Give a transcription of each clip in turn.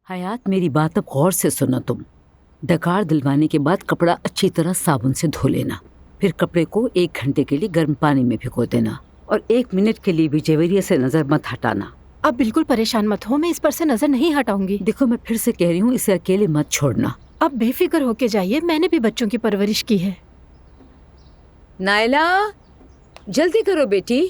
हयात, मेरी बात अब गौर से सुनो तुम। डकार दिलवाने के बाद कपड़ा अच्छी तरह साबुन से धो लेना। फिर कपड़े को 1 घंटे के लिए गर्म पानी में भिगो देना और 1 मिनट के लिए भी जवेरिया से नजर मत हटाना। आप बिल्कुल परेशान मत हो, मैं इस पर से नजर नहीं हटाऊंगी। देखो, मैं फिर से कह रही हूँ, इसे अकेले मत छोड़ना। आप बेफिक्र होके जाइए, मैंने भी बच्चों की परवरिश की है। नायला, जल्दी करो बेटी।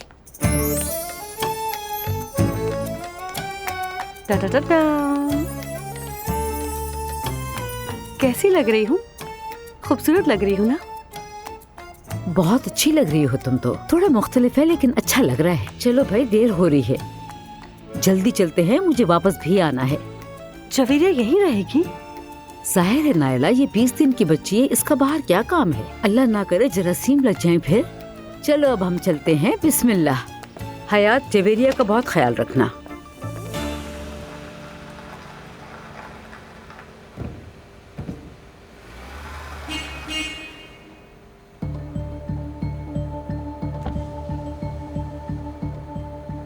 कैसी लग रही हूँ? खूबसूरत लग रही हूँ ना? बहुत अच्छी लग रही हो तुम तो। थोड़ा मुख्तलिफ है लेकिन अच्छा लग रहा है। चलो भाई, देर हो रही है, जल्दी चलते हैं, मुझे वापस भी आना है। जवेरिया यहीं रहेगी? जाहिर है नायला, ये 20 दिन की बच्ची है, इसका बाहर क्या काम है? अल्लाह ना करे जरासीम लग जाए फिर। चलो अब हम चलते हैं, बिस्मिल्लाह। हयात, जवेरिया का बहुत ख्याल रखना।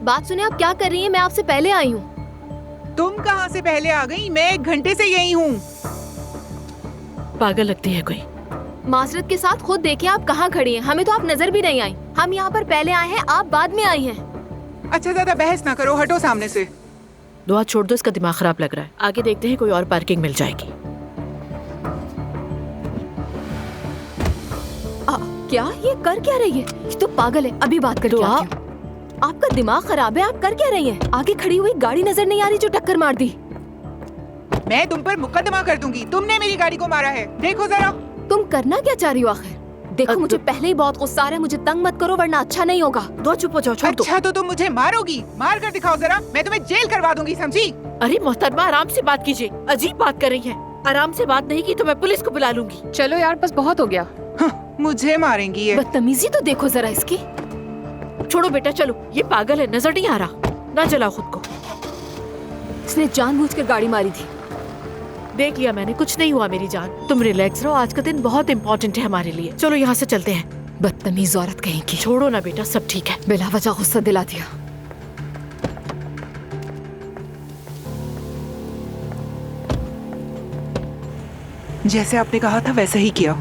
बात सुने, आप क्या कर रही हैं? मैं आपसे पहले आई हूँ। तुम कहाँ से पहले आ गई? मैं 1 घंटे से यही हूँ। पागल लगती है कोई। माजरत के साथ खुद देखें आप कहाँ खड़ी हैं। हमें तो आप नजर भी नहीं आई। हम यहाँ पर पहले आए हैं, आप बाद में आई हैं। अच्छा, ज्यादा बहस ना करो, हटो सामने से। दुआ छोड़ दो, इसका दिमाग खराब लग रहा है। आगे देखते हैं, कोई और पार्किंग मिल जाएगी। क्या ये कर क्या रही है? ये तो पागल है। अभी बात करके आती हूँ। आपका दिमाग खराब है, आप कर क्या रही हैं? आगे खड़ी हुई गाड़ी नजर नहीं आ रही जो टक्कर मार दी? मैं तुम पर मुकदमा कर दूंगी, तुमने मेरी गाड़ी को मारा है। देखो जरा। तुम करना क्या चाह रही हो आखिर? देखो, मुझे पहले ही बहुत गुस्सा आ रहा है, मुझे तंग मत करो वरना अच्छा नहीं होगा। दुआ चुप हो जाओ, छोड़ दो। अच्छा तो तुम मुझे मारोगी? मार कर दिखाओ जरा, मैं तुम्हें जेल करवा दूंगी, समझी? अरे मोहतरमा, आराम से बात कीजिए, अजीब बात कर रही है। आराम से बात नहीं की तो मैं पुलिस को बुला लूंगी। चलो यार, बस बहुत हो गया। मुझे मारेंगी ये। बदतमीजी तो देखो जरा इसकी। छोड़ो बेटा, चलो। ये पागल है, नजर नहीं आ रहा। ना जलाओ खुद को। इसने जानबूझकर गाड़ी मारी थी। देख लिया मैंने, कुछ नहीं हुआ मेरी जान। तुम रिलैक्स रहो, आज का दिन बहुत इम्पोर्टेंट है हमारे लिए। चलो यहाँ से चलते हैं। बदतमीज औरत कहेंगी। छोड़ो ना बेटा, सब ठीक है। बिला वजह गुस्सा दिला दिया। जैसे आपने कहा था वैसे ही किया।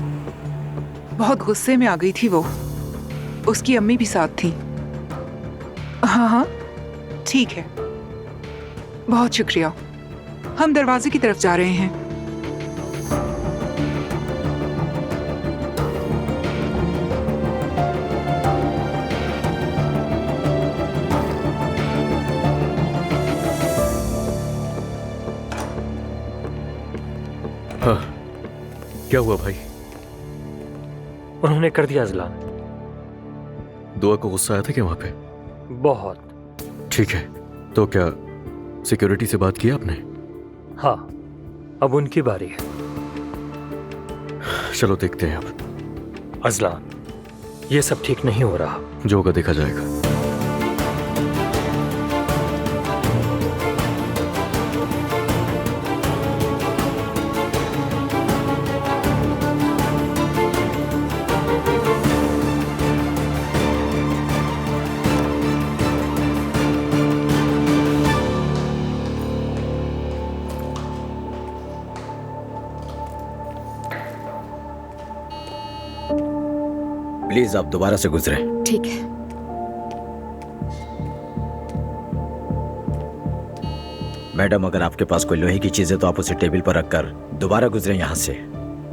बहुत गुस्से में आ गई थी वो। उसकी अम्मी भी साथ थी। हाँ हाँ, ठीक है, बहुत शुक्रिया। हम दरवाजे की तरफ जा रहे हैं। हाँ, क्या हुआ भाई? उन्होंने कर दिया अजलान। दुआ को गुस्सा आया था क्या वहां पे? बहुत। ठीक है, तो क्या सिक्योरिटी से बात की आपने? हाँ, अब उनकी बारी है। चलो देखते हैं अब। अजलान, ये सब ठीक नहीं हो रहा। जो होगा देखा जाएगा। प्लीज आप दोबारा से गुजरे। ठीक है। मैडम, अगर आपके पास कोई लोहे की चीज है तो आप उसे टेबल पर रखकर दोबारा गुजरे यहाँ से।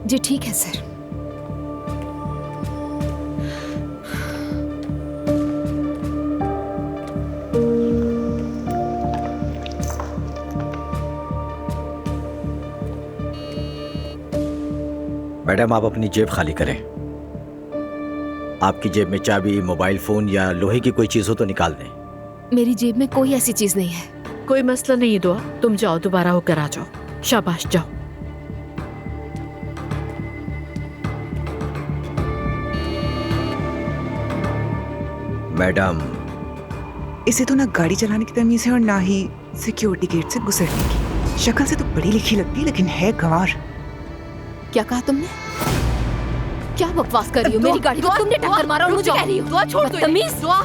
जी ठीक है सर। मैडम, आप अपनी जेब खाली करें। आपकी जेब में चाबी, मोबाइल फोन या लोहे की कोई चीज हो तो निकाल दें। मेरी जेब में कोई ऐसी चीज नहीं है। कोई मसला नहीं है दुआ, तुम जाओ, दोबारा होकर आ जाओ। शाबाश, जाओ। मैडम, इसे तो ना गाड़ी चलाने की तमीज है और ना ही सिक्योरिटी गेट से गुजरने की। शक्ल से तो पढ़ी लिखी लगती है लेकिन है गंवार। क्या कहा तुमने? क्या बकवास कर रही हो? मेरी गाड़ी को तुमने टक्कर मारा और मुझे कह रही हो? दुआ छोड़ दो। बदतमीज। दुआ,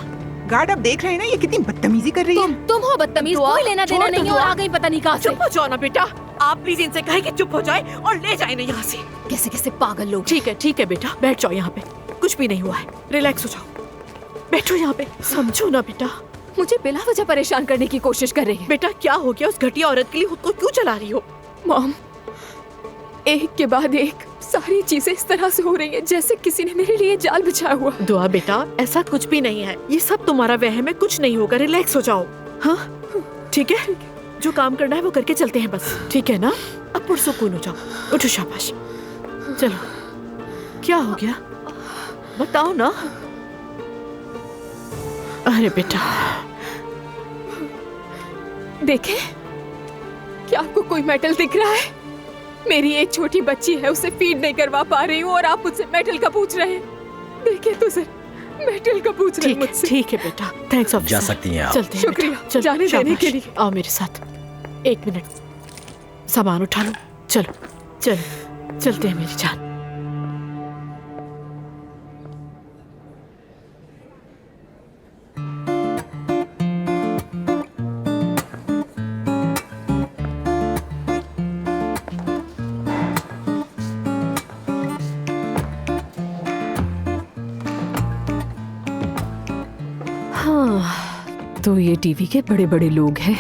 गार्ड, आप देख रहे हैं ना ये कितनी बदतमीजी कर रही है। तुम हो बदतमीज, दुआ, कोई लेना देना छोड़ दो नहीं और दुआ। आ गई पता नहीं कहाँ से। चुप हो जाओ ना बेटा, आप प्लीज इनसे कहें कि चुप हो जाए और ले जाए ना यहाँ से। कैसे कैसे पागल लोग। ठीक है बेटा, बैठ जाओ यहाँ पे, कुछ भी नहीं हुआ है, रिलैक्स हो जाओ, बैठो यहाँ पे। समझो ना बेटा। मुझे बिना वजह परेशान करने की कोशिश कर रही है। बेटा क्या हो गया, उस घटिया औरत के लिए खुद को क्यों चला रही हो? मॉम, एक के बाद एक सारी चीजें इस तरह से हो रही है जैसे किसी ने मेरे लिए जाल बिछाया हुआ। दुआ बेटा, ऐसा कुछ भी नहीं है, ये सब तुम्हारा वहम है, कुछ नहीं होगा, रिलैक्स हो जाओ। हाँ ठीक है, जो काम करना है वो करके चलते हैं बस, ठीक है ना? अब पुरसुकून हो जाओ, उठो, शाबाश। चलो, क्या हो गया बताओ ना। अरे बेटा, देखें, क्या आपको कोई मेटल दिख रहा है? मेरी एक छोटी बच्ची है, उसे फीड नहीं करवा पा रही हूँ और आप मुझसे मेटल का पूछ रहे हैं। देखिए तो सर, मेटल का पूछ रहे हैं मुझसे। ठीक है बेटा, थैंक्स ऑफिसर। जा सकती हैं आप। चलते हैं शुक्रिया, बेटा, चलो, जाने देने के शाबाश। लिए। आओ मेरे साथ, 1 मिनट, सामान उठा लो, चलो चलो, चलते हैं मेरी जान। हाँ, तो ये टीवी के बड़े बड़े लोग हैं।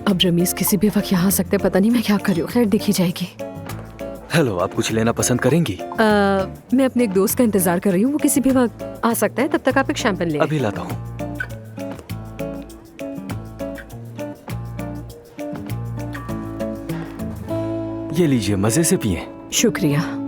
अब रमीज किसी भी वक्त यहाँ आ सकते, पता नहीं मैं क्या कर रही हूँ, खैर देखी जाएगी। हेलो, आप कुछ लेना पसंद करेंगी? मैं अपने एक दोस्त का इंतजार कर रही हूँ, वो किसी भी वक्त आ सकता है, तब तक आप एक शैंपेन ले। अभी लाता हूँ। ये लीजिए, मजे से पिए। शुक्रिया।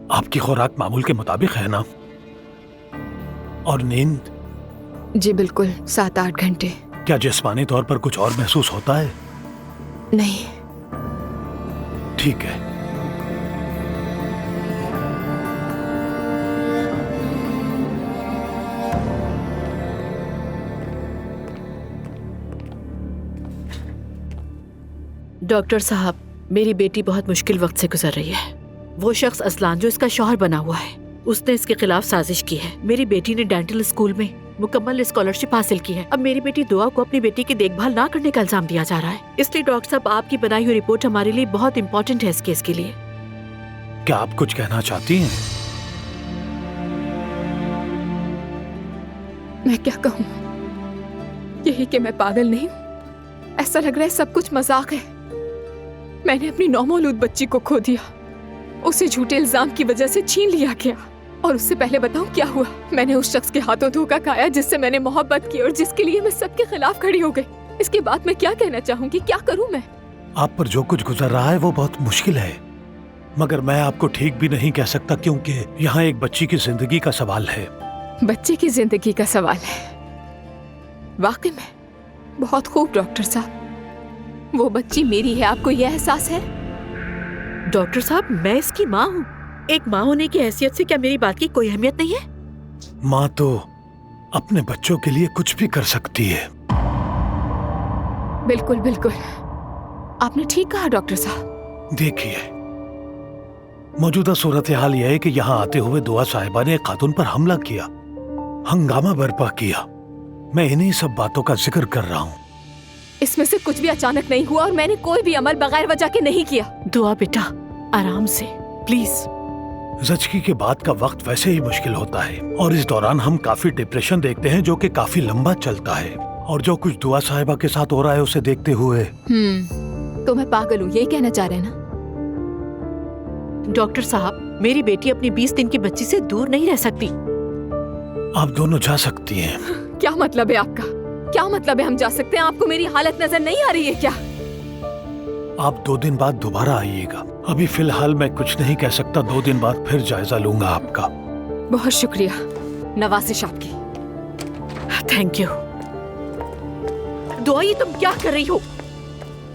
आपकी खुराक मामूल के मुताबिक है ना? और नींद? जी बिल्कुल, 7-8 घंटे। क्या जिस्मानी तौर पर कुछ और महसूस होता है? नहीं। ठीक है। डॉक्टर साहब, मेरी बेटी बहुत मुश्किल वक्त से गुजर रही है। वो शख्स असलान जो इसका शौहर बना हुआ है, उसने इसके खिलाफ साजिश की है। मेरी बेटी ने डेंटल स्कूल में मुकम्मल स्कॉलरशिप हासिल की है। अब मेरी बेटी दुआ को अपनी बेटी की देखभाल ना करने का इल्जाम दिया जा रहा है। इसलिए डॉक्टर साहब, आपकी बनाई हुई रिपोर्ट हमारे लिए बहुत इंपॉर्टेंट है इस केस के लिए। क्या आप कुछ कहना चाहती हैं? मैं क्या कहूँ, यही कि मैं पागल नहीं हूँ। ऐसा लग रहा है सब कुछ मजाक है। मैंने अपनी नौमौलूद बच्ची को खो दिया, उसे झूठे इल्जाम की वजह से छीन लिया गया। और उससे पहले बताऊं क्या हुआ? मैंने उस शख्स के हाथों धोखा खाया जिससे मैंने मोहब्बत की और जिसके लिए मैं सबके खिलाफ खड़ी हो गई। इसके बाद मैं क्या कहना चाहूंगी, क्या करूं मैं? आप पर जो कुछ गुजर रहा है वो बहुत मुश्किल है, मगर मैं आपको ठीक भी नहीं कह सकता क्योंकि यहाँ एक बच्ची की जिंदगी का सवाल है। बच्चे की जिंदगी का सवाल है? वाकई में बहुत खूब डॉक्टर साहब, वो बच्ची मेरी है, आपको यह एहसास है? डॉक्टर साहब, मैं इसकी माँ हूँ। एक माँ होने की हैसियत से क्या मेरी बात की कोई अहमियत नहीं है? माँ तो अपने बच्चों के लिए कुछ भी कर सकती है। बिल्कुल बिल्कुल, आपने ठीक कहा डॉक्टर साहब। देखिए, मौजूदा सूरत हाल यह है कि यहाँ आते हुए दुआ साहिबा ने एक खातून पर हमला किया, हंगामा बर्पा किया। मैं इन्हीं सब बातों का जिक्र कर रहा हूँ। इसमें से कुछ भी अचानक नहीं हुआ और मैंने कोई भी अमल बगैर वजह के नहीं किया। दुआ बेटा, आराम से प्लीज। ज़चगी के बाद का वक्त वैसे ही मुश्किल होता है और इस दौरान हम काफी डिप्रेशन देखते हैं जो कि काफी लंबा चलता है। और जो कुछ दुआ साहिबा के साथ हो रहा है उसे देखते हुए तो मैं पागल हूँ, यही कहना चाह रहे हैं ना? डॉक्टर साहब, मेरी बेटी अपनी 20 दिन की बच्ची से दूर नहीं रह सकती। आप दोनों जा सकती हैं। क्या मतलब है आपका? क्या मतलब है हम जा सकते हैं? आपको मेरी हालत नजर नहीं आ रही है क्या? आप 2 दिन बाद दोबारा आइएगा। अभी फिलहाल मैं कुछ नहीं कह सकता, 2 दिन बाद फिर जायजा लूंगा आपका। बहुत शुक्रिया नवाजिश आपकी। Thank you. दुआ, ये तुम क्या कर रही हो?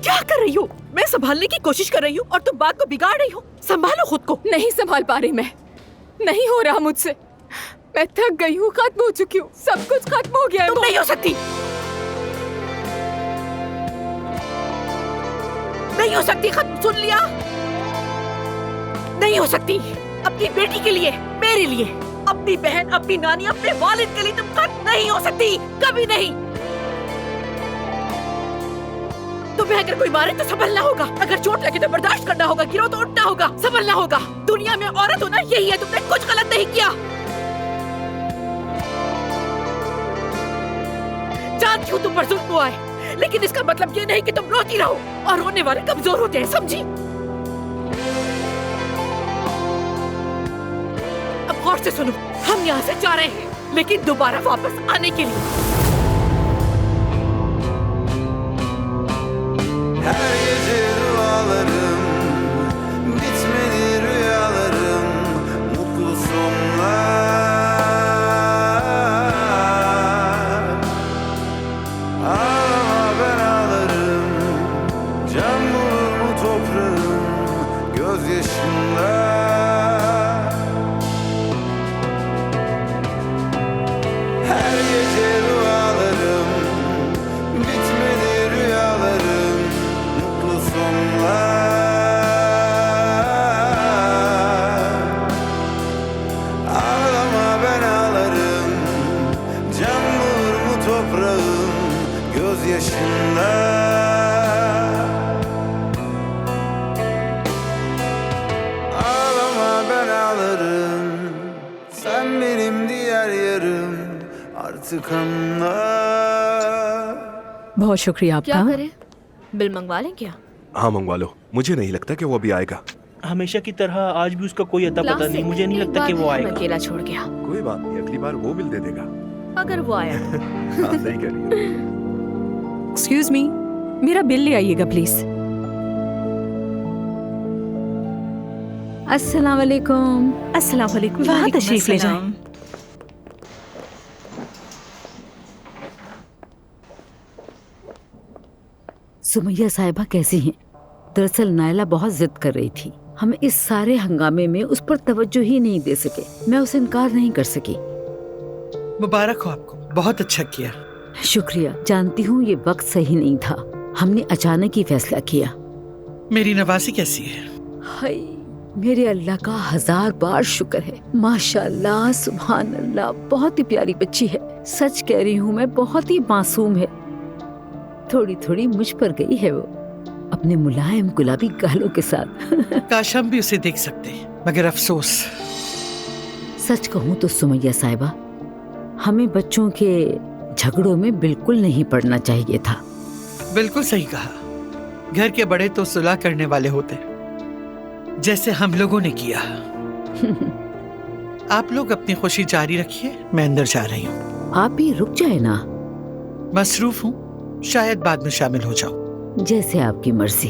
क्या कर रही हो? मैं संभालने की कोशिश कर रही हूँ और तुम बात को बिगाड़ रही हो। संभालो खुद को। नहीं संभाल पा रही मैं, नहीं हो रहा मुझसे। मैं थक गई हूँ, खत्म हो चुकी हूँ, सब कुछ खत्म हो गया है। तुम नहीं हो सकती, नहीं हो सकती। खत्म, सुन लिया? नहीं हो सकती। अपनी बेटी के लिए, मेरे लिए, अपनी बहन, अपनी नानी, अपने वालिद के लिए तुम खत्म नहीं हो सकती, कभी नहीं। तुम्हें अगर कोई मारे तो संभलना होगा, अगर चोट लगे तो बर्दाश्त करना होगा, गिरो तो उठना होगा, संभलना होगा। दुनिया में औरत होना यही है, तुमने कुछ गलत नहीं किया। जानती हूँ तुम पर जुल्म हुआ है, लेकिन इसका मतलब ये नहीं कि तुम रोती रहो, और रोने वाले कमजोर होते हैं, समझी? अब गौर से सुनो, हम यहाँ से जा रहे हैं, लेकिन दोबारा वापस आने के लिए। Her gece dualarım, bitmedi rüyalarım, mutlu sonlar. Ağlama ben ağlarım, can bulur mu toprağım, gözyaşımda. Her gece dualarım, bitmedi rüyalarım, ağlama ben ağlarım, can bulur mu toprağım gözyaşında. Ağlama ben ağlarım, sen benim diğer yarım, artık anla. बहुत शुक्रिया क्या आपका। करें? Bill मंगवा लें क्या? हाँ मंगवा लो, मुझे नहीं लगता कि वो अभी आएगा। हमेशा की तरह आज भी उसका कोई अता पता नहीं, मुझे नहीं लगता कि वो आएगा। अकेला छोड़ गया। कोई बात नहीं, अगली बार वो बिल दे देगा। अगर वो आया। हाँ, सही कह रही है। एक्सक्यूज मी, मेरा बिल ले आइएगा प्लीज। अस्सलाम वालेकुम। अस्सलाम वालेकुम। वहाँ तशरीफ ले जाएं। सुमैया साहिबा कैसी हैं? दरअसल नायला बहुत जिद कर रही थी, हम इस सारे हंगामे में उस पर तवज्जो ही नहीं दे सके। मैं उसे इनकार नहीं कर सकी। मुबारक हो आपको, बहुत अच्छा किया। शुक्रिया। जानती हूँ ये वक्त सही नहीं था, हमने अचानक ही फैसला किया। मेरी नवासी कैसी है? हाय, मेरे अल्लाह का 1000 बार शुक्र है। माशाअल्लाह, सुभान अल्लाह, बहुत ही प्यारी बच्ची है। सच कह रही हूँ मैं, बहुत ही मासूम है। थोड़ी थोड़ी मुझ पर गई है वो, अपने मुलायम गुलाबी गालों के साथ। काश हम भी उसे देख सकते, मगर अफसोस। सच कहूँ तो सुमैया साहिबा, हमें बच्चों के झगड़ों में बिल्कुल नहीं पड़ना चाहिए था। बिल्कुल सही कहा। घर के बड़े तो सुलह करने वाले होते, जैसे हम लोगों ने किया। आप लोग अपनी खुशी जारी रखिए, मैं अंदर जा रही हूँ। आप भी रुक जाए ना। मसरूफ हूँ, शायद बाद में शामिल हो जाओ। जैसे आपकी मर्जी।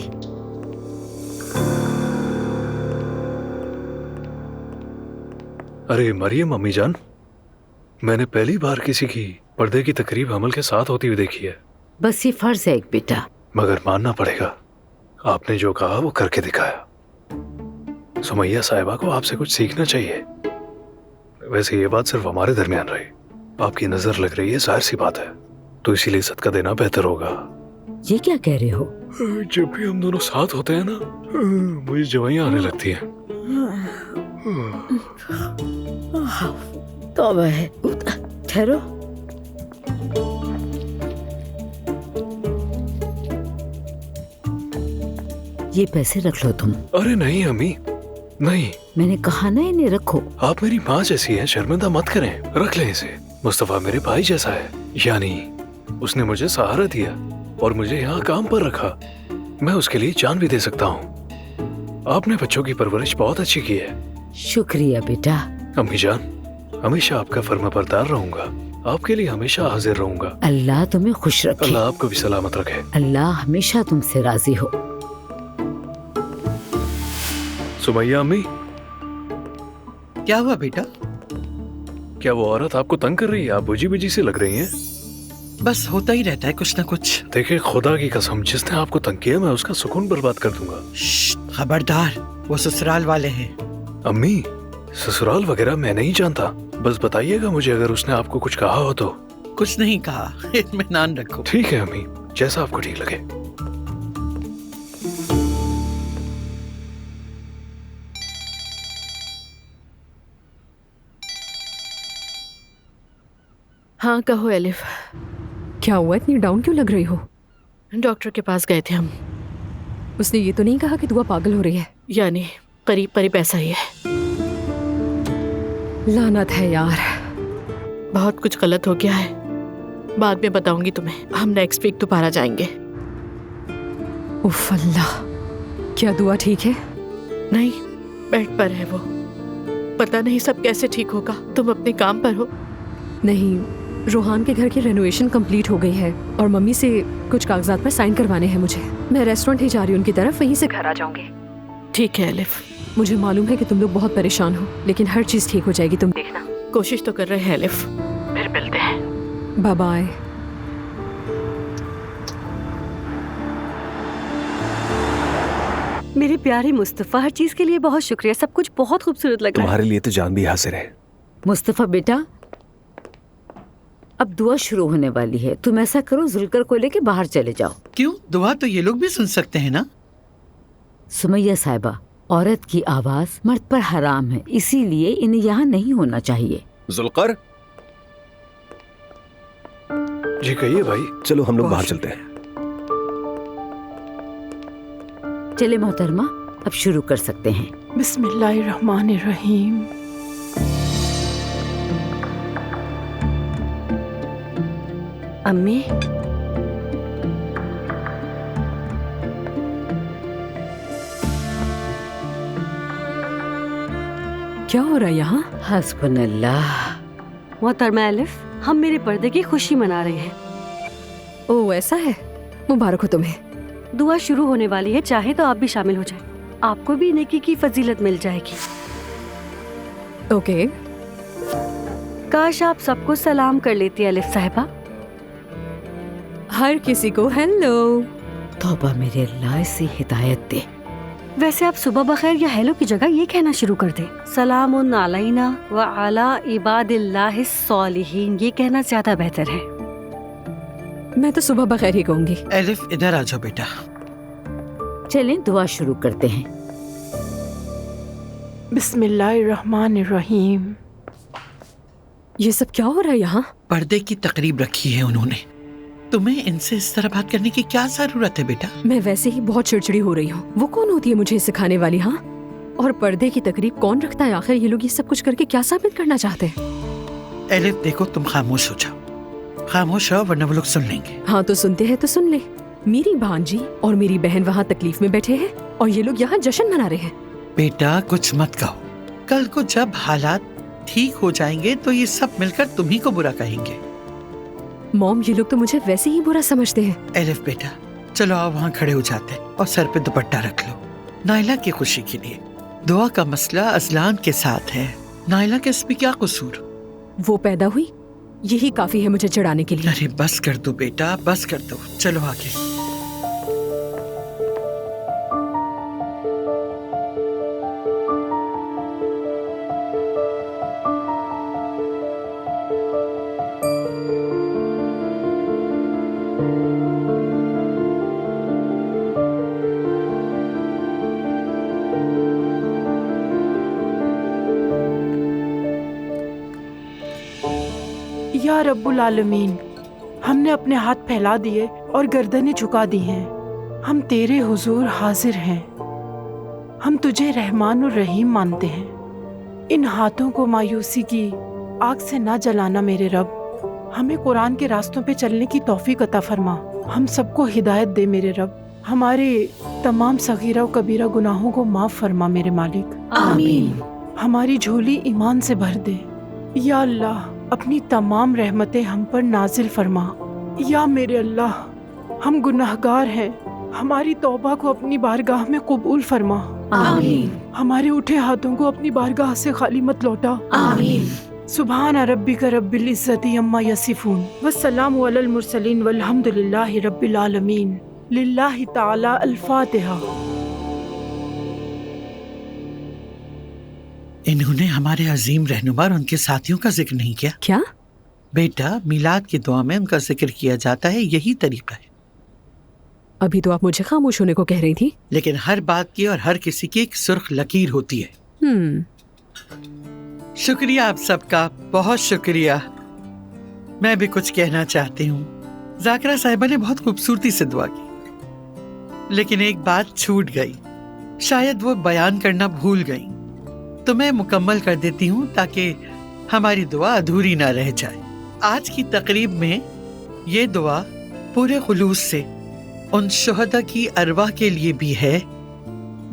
अरे मरियम अम्मी जान, मैंने पहली बार किसी की पर्दे की तकरीब अमल के साथ होती हुई देखी है। बस ये फर्ज है एक बेटा। मगर मानना पड़ेगा, आपने जो कहा वो करके दिखाया। सुमैया साहिबा को आपसे कुछ सीखना चाहिए। वैसे ये बात सिर्फ हमारे दरमियान रही, आपकी नजर लग रही है, जाहिर सी बात है, तो इसीलिए सदका देना बेहतर होगा। ये क्या कह रहे हो? जब भी हम दोनों साथ होते हैं ना, मुझे जवाइयां आने लगती हैं। तौबा है। ठहरो। ये पैसे रख लो तुम। अरे नहीं अम्मी, नहीं। मैंने कहा ना इन्हें रखो। आप मेरी माँ जैसी हैं, शर्मिंदा मत करें, रख लें इसे। मुस्तफा मेरे भाई जैसा है, यानी उसने मुझे सहारा दिया और मुझे यहाँ काम पर रखा। मैं उसके लिए जान भी दे सकता हूँ। आपने बच्चों की परवरिश बहुत अच्छी की है। शुक्रिया बेटा। अम्मी जान, हमेशा आपका फर्माबरदार रहूंगा, आपके लिए हमेशा हाजिर रहूंगा। अल्लाह तुम्हें खुश रखे। अल्लाह आपको भी सलामत रखे। अल्लाह हमेशा तुमसे राजी हो। सुमैया अम्मी, क्या हुआ बेटा? क्या वो औरत आपको तंग कर रही है? आप बुझी बुझी से लग रही हैं। बस होता ही रहता है कुछ ना कुछ। देखिए, खुदा की कसम, जिसने आपको तंग किया मैं उसका सुकून बर्बाद कर दूंगा। खबरदार, वो ससुराल वाले हैं। अम्मी, ससुराल वगैरह मैं नहीं जानता, बस बताइएगा मुझे अगर उसने आपको कुछ कहा हो तो। कुछ नहीं कहा, इत्मीनान रखो। ठीक है अम्मी, जैसा आपको ठीक लगे। हाँ कहो एलिफ। क्या हुआ, इतनी डाउन क्यों लग रही हो? डॉक्टर के पास गए थे हम। उसने ये तो नहीं कहा कि दुआ पागल हो रही है? यानी करीब करीब ऐसा ही है। लानत है यार, बहुत कुछ गलत हो गया है। बाद में बताऊंगी तुम्हें। हम नेक्स्ट वीक दोबारा जाएंगे। उफ अल्लाह, क्या दुआ ठीक है? नहीं, बेड पर है वो। पता नहीं सब कैसे ठीक होगा। तुम अपने काम पर हो। नहीं, रोहान के घर की रेनोवेशन कंप्लीट हो गई है और मम्मी से कुछ कागजात पर साइन करवाने हैं मुझे। मैं रेस्टोरेंट ही जा रही हूँ उनकी तरफ, वहीं से घर आ जाऊंगी। ठीक है एलिफ। मुझे मालूम है कि तुम लोग बहुत परेशान हो, लेकिन हर चीज ठीक हो जाएगी, तुम देखना। कोशिश तो कर रहे हैं एलिफ। फिर मिलते हैं। Bye bye. मेरे प्यारे मुस्तफा, हर चीज के लिए बहुत शुक्रिया। सब कुछ बहुत खूबसूरत लग रहा है। तुम्हारे लिए तो जान भी हाजिर है। मुस्तफा बेटा, अब दुआ शुरू होने वाली है। तुम ऐसा करो, जुल्कर को लेके बाहर चले जाओ। क्यों? दुआ तो ये लोग भी सुन सकते हैं ना? सुमैया साहिबा, औरत की आवाज मर्द पर हराम है, इसीलिए इन्हें यहाँ नहीं होना चाहिए। जुल्कर, जी कहिए भाई। चलो हम लोग बाहर चलते हैं। चले मोहतरमा, अब शुरू कर सकते हैं। बिस्मिल्लाहिर्रहमानिर्रहीम। अम्मी, क्या हो रहा है यहाँ? हस्बुनल्लाह। मोहतरमा एलिफ, हम मेरे पर्दे की खुशी मना रहे हैं। ओह ऐसा है, मुबारक हो तुम्हें। दुआ शुरू होने वाली है, चाहे तो आप भी शामिल हो जाएं। आपको भी नेकी की फजीलत मिल जाएगी। ओके। काश आप सबको सलाम कर लेती एलिफ साहिबा। हर किसी को हेलो। तौबा मेरे अल्लाह, इसे हिदायत दे। वैसे आप सुबह बखैर या हेलो की जगह ये कहना शुरू कर दें, सलामुन अलैना व अला इबादिल्लाहिस सालिहीन। ये कहना ज्यादा बेहतर है। मैं तो सुबह बखैर ही कहूंगी। एलिफ, इधर आ जाओ बेटा। चलें दुआ शुरू करते हैं। बिस्मिल्लाहिर्रहमानिर्रहीम। ये सब क्या हो रहा है यहाँ? पर्दे की तकरीब रखी है उन्होंने। तुम्हें इनसे इस तरह बात करने की क्या जरूरत है बेटा? मैं वैसे ही बहुत चिड़चिड़ी हो रही हूँ। वो कौन होती है मुझे सिखाने वाली? हाँ, और पर्दे की तकरीब कौन रखता है आखिर? ये लोग ये सब कुछ करके क्या साबित करना चाहते हैं? एलिफ देखो, तुम खामोश हो जाओ। खामोश रहो वरना वो लोग सुन लेंगे। हाँ तो सुनते हैं तो सुन ले। मेरी भांजी और मेरी बहन वहाँ तकलीफ में बैठे हैं और ये लोग यहाँ जश्न मना रहे हैं। बेटा कुछ मत कहो। कल को जब हालात ठीक हो जाएंगे तो ये सब मिलकर तुम्ही को बुरा कहेंगे। मॉम, ये लोग तो मुझे वैसे ही बुरा समझते हैं। एलिफ बेटा, चलो आओ वहाँ खड़े हो जाते हैं और सर पे दुपट्टा रख लो। नाइला की खुशी के लिए। दुआ का मसला अजलान के साथ है। नाइला के इसमें क्या कसूर? वो पैदा हुई, यही काफी है मुझे चिढ़ाने के लिए। अरे बस कर दो बेटा, बस कर दो। चलो आगे। या रब्बुल आलमीन, हमने अपने हाथ फैला दिए और गर्दनें झुका दी हैं। हम तेरे हुजूर हाजिर हैं। हम तुझे रहमान और रहीम मानते हैं। इन हाथों को मायूसी की आग से ना जलाना मेरे रब। हमें कुरान के रास्तों पे चलने की तौफीक अता फरमा। हम सबको हिदायत दे मेरे रब। हमारे तमाम सगीरा और कबीरा गुनाहों को माफ फरमा मेरे मालिक। आमीन। हमारी झोली ईमान से भर दे। या अल्लाह, अपनी तमाम रहमतें हम पर नाजिल फरमा। या मेरे अल्लाह, हम गुनाहगार हैं। हमारी तौबा को अपनी बारगाह में कबूल फरमा। आमीन। हमारे उठे हाथों को अपनी बारगाह से खाली मत लौटा। आमीन। सुभान रब्बिका रब्बिल इज्जति अम्मा यसिफून वस्सलामु अलल मुरसलीन वल्हम्दुलिल्लाहि रब्बिल आलमीन। लिल्लाहि ताला अल फातिहा। इन्होंने हमारे अजीम रहनुमा और उनके साथियों का जिक्र नहीं किया। क्या बेटा, मिलाद की दुआ में उनका जिक्र किया जाता है, यही तरीका है। अभी तो आप मुझे खामोश होने को कह रही थी। लेकिन हर बात की और हर किसी की एक सुर्ख लकीर होती है। शुक्रिया आप सबका, बहुत शुक्रिया। मैं भी कुछ कहना चाहती हूँ। जाकिरा साहिबा ने बहुत खूबसूरती से दुआ की, लेकिन एक बात छूट गई, शायद वो बयान करना भूल गई, तो मैं मुकम्मल कर देती हूँ ताकि हमारी दुआ अधूरी ना रह जाए। आज की तकरीब में ये दुआ पूरे खुलूस से उन शुहदा की अरवाह के लिए भी है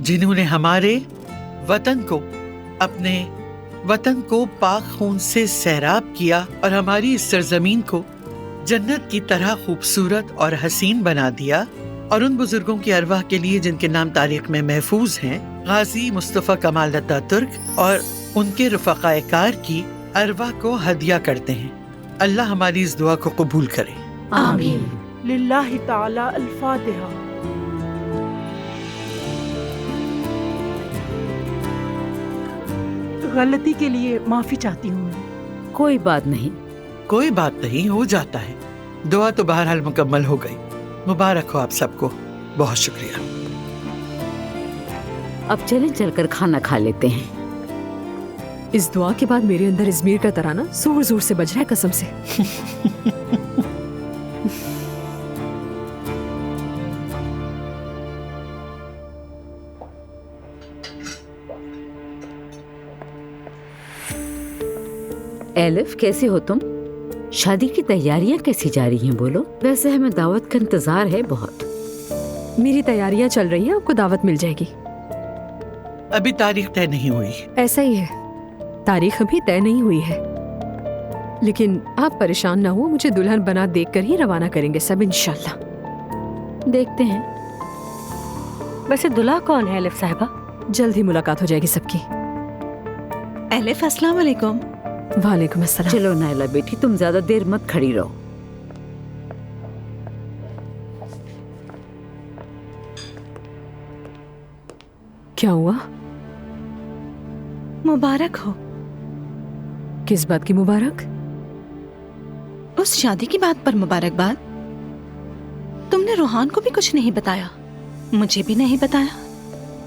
जिन्होंने हमारे वतन को पाक खून से सैराब किया और हमारी इस सरजमीन को जन्नत की तरह खूबसूरत और हसीन बना दिया, और उन बुजुर्गों की अरवाह के लिए जिनके नाम तारीख में महफूज हैं, गाजी मुस्तफ़ा कमाल अतातुर्क और उनके रफ़क़ाए कार की अरवाह को हदिया करते हैं। अल्लाह हमारी इस दुआ को कबूल करे। आमीन। लिल्लाहि ताला अल फातिहा। गलती के लिए माफी चाहती हूँ। कोई बात नहीं, कोई बात नहीं, हो जाता है। दुआ तो बहरहाल मुकम्मल हो गई। मुबारक हो आप सबको, बहुत शुक्रिया। अब चलें, चलकर खाना खा लेते हैं। इस दुआ के बाद मेरे अंदर इज़मीर का तराना जोर जोर से बज रहा है, कसम से। एलिफ, कैसे हो तुम? शादी की तैयारियां कैसी जा रही हैं बोलो? वैसे हमें दावत का इंतजार है बहुत। मेरी तैयारियां चल रही हैं, आपको दावत मिल जाएगी। अभी तारीख तय नहीं हुई। ऐसा ही है, तारीख अभी तय नहीं हुई है, लेकिन आप परेशान ना हो, मुझे दुल्हन बना देखकर ही रवाना करेंगे सब इंशाल्लाह। देखते हैं। वैसे दुल्हा कौन है एलिफ साहिबा? जल्द ही मुलाकात हो जाएगी सबकी। एलिफ, अस्सलाम वालेकुम। वालेकुम अस्सलाम। चलो नायला बेटी, तुम ज्यादा देर मत खड़ी रहो। क्या हुआ? मुबारक हो। किस बात की मुबारक? उस शादी की बात पर मुबारकबाद। तुमने रोहान को भी कुछ नहीं बताया, मुझे भी नहीं बताया।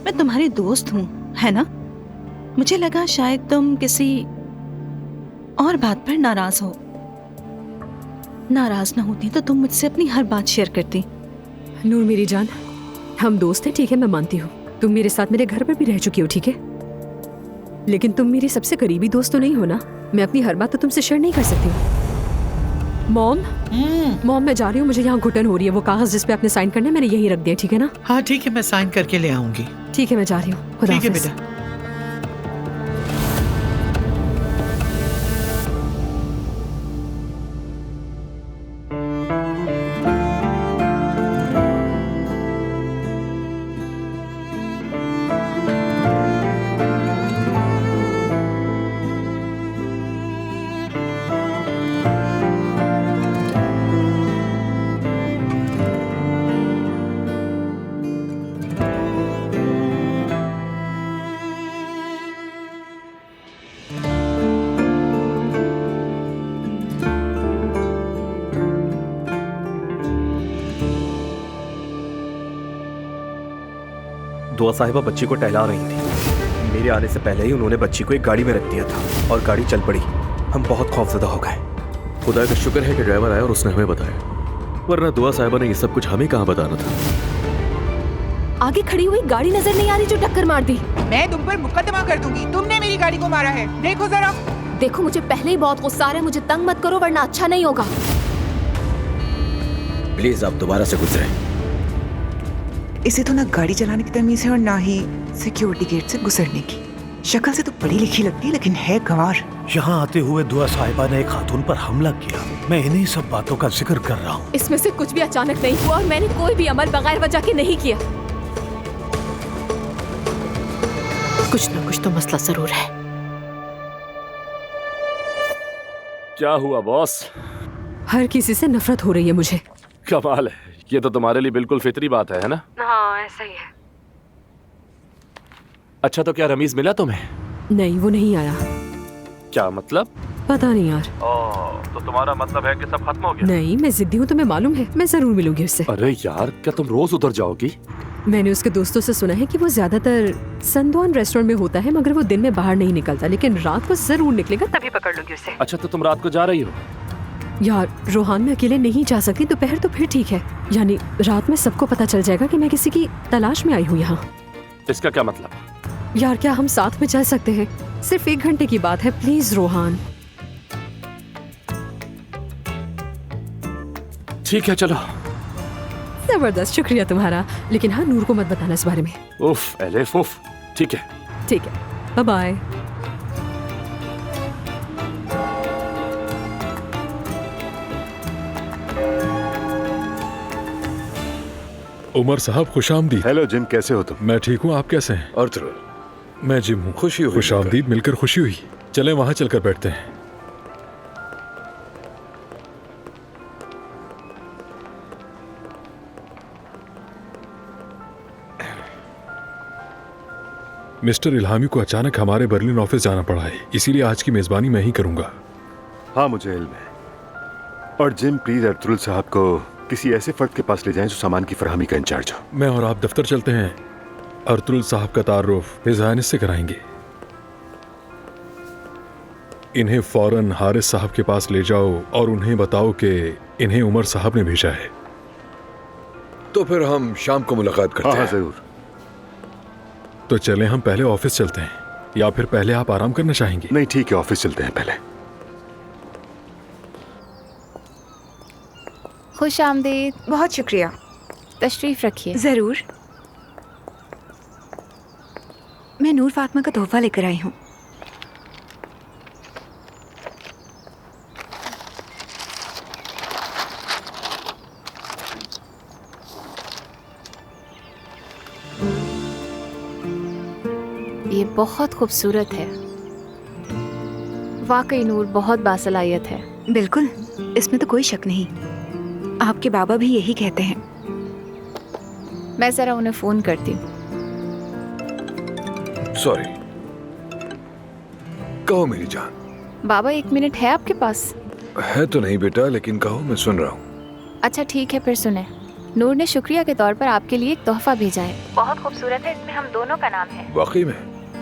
मैं तुम्हारी दोस्त हूँ, है ना? मुझे लगा शायद तुम किसी और बात पर नाराज हो। नाराज ना होती तो तुम मुझसे अपनी हर बात शेयर करती। नूर मेरी जान, हम दोस्त हैं, ठीक है, मैं मानती हूँ। तुम मेरे साथ मेरे घर पर भी रह चुकी हो, ठीक है, लेकिन तुम मेरी सबसे करीबी दोस्त तो नहीं हो ना। मैं अपनी हर बात तो तुमसे शेयर नहीं कर सकती। मॉम, मैं जा रही हूँ, मुझे यहाँ घुटन हो रही है। वो कागज जिस पे आपने साइन करने मैंने यही रख दिया, ठीक है ना? हाँ ठीक है, मैं साइन करके ले आऊंगी। ठीक है, मैं जा रही हूँ। खुदा ठीक है हाफिज। बेटा। दुआ साहिबा बच्ची को टहला रही थी। मेरे आने से पहले ही उन्होंने बच्ची को एक गाड़ी में रख दिया था और गाड़ी चल पड़ी। हम बहुत खौफजदा हो गए। खुदा का शुक्र है कि ड्राइवर आया और उसने हमें बताया, वरना दुआ साहिबा ने ये सब कुछ हमें कहाँ बताना था। आगे खड़ी हुई गाड़ी नजर नहीं आ रही जो टक्कर मार दी? मैं तुम पर मुकदमा कर दूंगी, तुमने मेरी गाड़ी को मारा है। देखो जरा। देखो, मुझे पहले ही बहुत गुस्सा आ रहा है, मुझे तंग मत करो वरना अच्छा नहीं होगा। प्लीज आप दोबारा से गुजरे। इसे तो ना गाड़ी चलाने की तमीज है और ना ही सिक्योरिटी गेट से गुजरने की। शक्ल से तो पढ़ी लिखी लगती है, लेकिन है गंवार। यहाँ आते हुए दुआ साहिबा ने एक खातून पर हमला किया। मैं इन्हीं सब बातों का जिक्र कर रहा हूँ। इसमें से कुछ भी अचानक नहीं हुआ और मैंने कोई भी अमल बगैर वजह के नहीं किया। कुछ ना कुछ तो मसला जरूर है। क्या हुआ बॉस? हर किसी से नफरत हो रही है मुझे। कमाल है, ये तो तुम्हारे लिए बिल्कुल फितरी बात है ना? हाँ ऐसा ही है। अच्छा तो क्या रमीज मिला तुम्हें? नहीं वो नहीं आया। क्या मतलब? पता नहीं यार। तो तुम्हारा मतलब है कि सब खत्म हो गया? नहीं मैं जिद्दी हूँ, तुम्हें मालूम है, मैं जरूर मिलूंगी उससे। अरे यार, क्या तुम रोज उधर जाओगी? मैंने उसके दोस्तों से सुना है कि वो ज्यादातर संदवान रेस्टोरेंट में होता है, मगर वो दिन में बाहर नहीं निकलता, लेकिन रात को जरूर निकलेगा, तभी पकड़ लूंगी उसे। अच्छा तो तुम रात को जा रही हो? यार रोहान मैं अकेले नहीं जा सकती, दोपहर तो फिर ठीक है, यानी रात में सबको पता चल जाएगा कि मैं किसी की तलाश में आई हूँ यहाँ। इसका क्या मतलब? यार क्या हम साथ में चल सकते हैं? सिर्फ 1 घंटे की बात है, प्लीज रोहान। ठीक है चलो। जबरदस्त, शुक्रिया तुम्हारा, लेकिन हाँ नूर को मत बताना इस बारे में। उफ एलिफ उफ। ठीक है ठीक है, बाय बाय। उमर साहब खुशामदीद। हेलो जिम, कैसे हो तुम? मैं ठीक हूँ, आप कैसे हैं? अर्तुल, मैं जिम हूँ। खुशी हुई। खुशामदीद, मिलकर खुशी हुई। चलें वहाँ चलकर बैठते हैं। मिस्टर इल्हामी को अचानक हमारे बर्लिन ऑफिस जाना पड़ा है, इसीलिए आज की मेजबानी मैं ही करूंगा। हाँ मुझे इल्म है। और जिम प्लीज अर्तुल साहब को किसी ऐसे फर्द के पास ले जाएं जो सामान की फरहमी का इंचार्ज हो। मैं और आप दफ्तर चलते हैं, अर्तुल साहब का तारुफ हिज हानिस से कराएंगे। इन्हें फौरन हारिस साहब के पास ले जाओ और उन्हें बताओ कि इन्हें उमर साहब ने भेजा है। तो फिर हम शाम को मुलाकात करते हैं। हाँ जरूर। तो चलें हम पहले ऑफिस चलते हैं, या फिर पहले आप आराम करना चाहेंगे? नहीं ठीक है, ऑफिस चलते हैं पहले। खुश आमदीद। बहुत शुक्रिया। तशरीफ रखिए। जरूर। मैं नूर फातिमा का तोहफा लेकर आई हूँ। ये बहुत खूबसूरत है। वाकई नूर बहुत बासलाहियत है। बिल्कुल, इसमें तो कोई शक नहीं। आपके बाबा भी यही कहते हैं। मैं जरा उन्हें फोन करती हूँ। सॉरी। कहो मेरी जान। बाबा 1 मिनट है आपके पास? है तो नहीं बेटा, लेकिन कहो, मैं सुन रहा हूँ। अच्छा ठीक है, फिर सुने। नूर ने शुक्रिया के तौर पर आपके लिए एक तोहफा भेजा है। बहुत खूबसूरत है, इसमें हम दोनों का नाम है। वाकई में?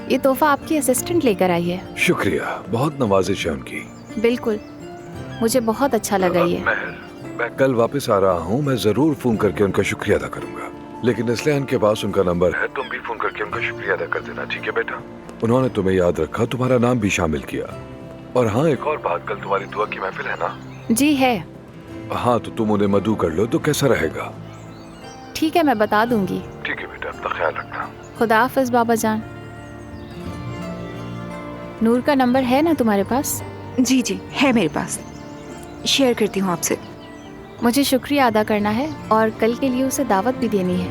ये तोहफा आपकी असिस्टेंट लेकर आई है। शुक्रिया, बहुत नवाजिश है उनकी। बिल्कुल, मुझे बहुत अच्छा लगा ये। मैं कल वापस आ रहा हूँ, मैं जरूर फोन करके उनका शुक्रिया अदा करूंगा, लेकिन इसलियान के पास उनका नंबर है, तुम भी फोन करके उनका शुक्रिया अदा कर देना, ठीक है बेटा? उन्होंने तुम्हें याद रखा, तुम्हारा नाम भी शामिल किया। और हाँ एक और बात, कल तुम्हारी दुआ की महफिल है ना? जी है। हाँ तो तुम उन्हें मदू कर लो तो कैसा रहेगा? ठीक है, मैं बता दूंगी। ठीक है बेटा, अपना ख्याल रखना। खुदा हाफिज बाबा जान। नूर का नंबर है ना तुम्हारे पास? जी जी है मेरे पास, शेयर करती हूँ आपसे। मुझे शुक्रिया अदा करना है और कल के लिए उसे दावत भी देनी है।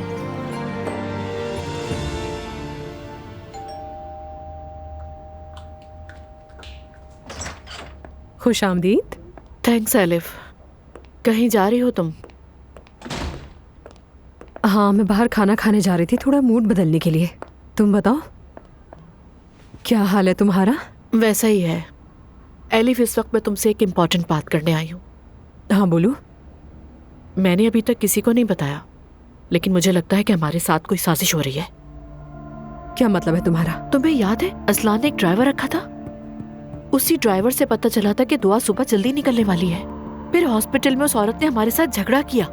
खुश आमदीद। Thanks elif. कहीं जा रही हो तुम? हाँ मैं बाहर खाना खाने जा रही थी, थोड़ा मूड बदलने के लिए। तुम बताओ क्या हाल है तुम्हारा? वैसा ही है एलिफ। इस वक्त मैं तुमसे एक इम्पॉर्टेंट बात करने आई हूँ। हाँ बोलो। मैंने अभी तक किसी को नहीं बताया, लेकिन मुझे लगता है कि हमारे साथ कोई साजिश हो रही है। क्या मतलब है तुम्हारा? तुम्हें याद है असलान ने एक ड्राइवर रखा था? उसी ड्राइवर से पता चला था कि दुआ सुबह जल्दी निकलने वाली है। फिर हॉस्पिटल में उस औरत ने हमारे साथ झगड़ा किया।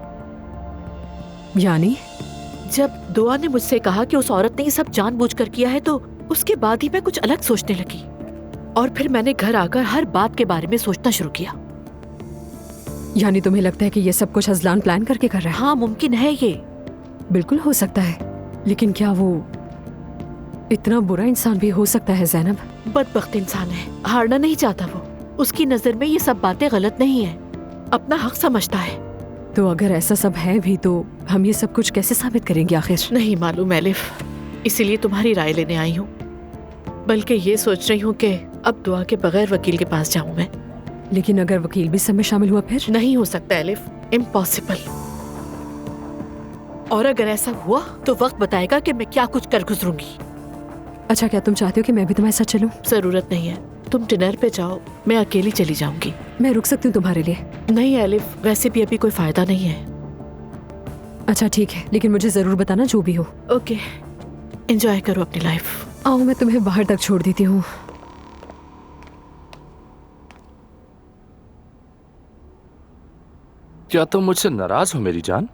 यानी जब दुआ ने मुझसे कहा कि उस औरत ने ये सब जानबूझकर किया है, तो उसके बाद ही मैं कुछ अलग सोचने लगी। और फिर मैंने घर आकर हर बात के बारे में सोचना शुरू किया। यानी तुम्हें लगता है कि ये सब कुछ अजलान प्लान करके कर रहा है? हाँ मुमकिन है ये। बिल्कुल हो सकता है, लेकिन क्या वो इतना बुरा इंसान भी हो सकता है ज़ैनब? बदबख्त इंसान है, हारना नहीं चाहता वो। उसकी नजर में ये सब बातें गलत नहीं है, अपना हक समझता है। तो अगर ऐसा सब है भी तो हम ये सब कुछ कैसे साबित करेंगे आखिर? नहीं मालूम एलिफ, इसीलिए तुम्हारी राय लेने आई हूँ। बल्कि ये सोच रही हूँ कि अब दुआ के बगैर वकील के पास जाऊँ मैं। लेकिन अगर वकील भी सब में शामिल हुआ फिर? नहीं हो सकता एलिफ, इम्पॉसिबल। और अगर ऐसा हुआ तो वक्त बताएगा कि मैं क्या कुछ कर गुजरूंगी। अच्छा, क्या तुम चाहते हो कि मैं भी तुम्हारे साथ चलूं? जरूरत नहीं है, तुम डिनर पे जाओ, मैं अकेली चली जाऊंगी। मैं रुक सकती हूँ तुम्हारे लिए? नहीं एलिफ, वैसे भी अभी कोई फायदा नहीं है। अच्छा ठीक है, लेकिन मुझे जरूर बताना जो भी हो। ओके, एंजॉय करो अपनी लाइफ। आओ, मैं तुम्हें बाहर तक छोड़ देती हूँ। क्या तुम मुझसे नाराज हो मेरी जान?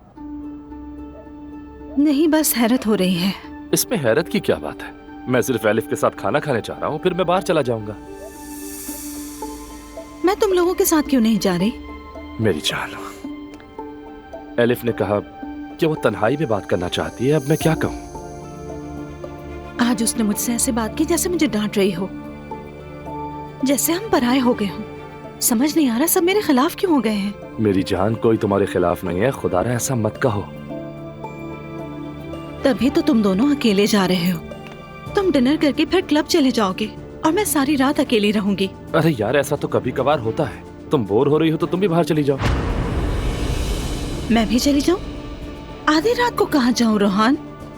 नहीं, बस हैरत हो रही है। इसमें हैरत की क्या बात है? मैं सिर्फ एलिफ के साथ खाना खाने जा रहा हूँ, फिर मैं बाहर चला जाऊंगा। मैं तुम लोगों के साथ क्यों नहीं जा रही? मेरी जान, एलिफ ने कहा कि वो तन्हाई में बात करना चाहती है। अब मैं क्या कहूँ? आज उसने मुझसे ऐसे बात की जैसे मुझे डांट रही हो, जैसे हम पराये हो गए हों। समझ नहीं आ रहा सब मेरे खिलाफ क्यों हो गए हैं। मेरी जान, कोई तुम्हारे खिलाफ नहीं है, खुदारा ऐसा मत कहो। तभी तो तुम दोनों अकेले जा रहे हो। तुम डिनर करके फिर क्लब चले जाओगे और मैं सारी रात अकेली रहूंगी। अरे यार, ऐसा तो कभी कभार होता है। तुम बोर हो रही हो तो तुम भी बाहर चली जाओ। मैं भी चली जाऊं? आधी रात को कहाँ जाऊं रोहान?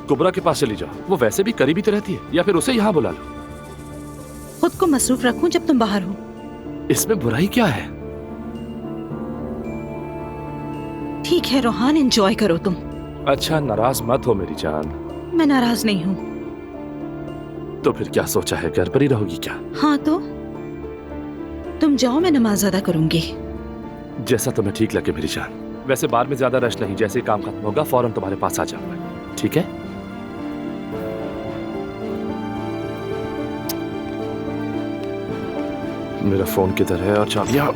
कुबरा के पास चली जाओ, वो वैसे भी करीबी तो रहती है। या फिर उसे यहाँ बुला लो। खुद को मसरूफ रखूं जब तुम बाहर हो। इसमें बुराई क्या है? ठीक है रोहान, एंजॉय करो तुम। अच्छा, नाराज मत हो मेरी जान। मैं नाराज नहीं हूँ। तो फिर क्या सोचा है, घर पर ही रहोगी क्या? हाँ तो तुम जाओ, मैं नमाज अदा करूंगी। जैसा तुम्हें ठीक लगे मेरी जान। वैसे बार में ज्यादा रश नहीं, जैसे ही काम खत्म होगा फौरन तुम्हारे पास आ जाऊंगा, ठीक है? मेरा फोन किधर है और चाबियां?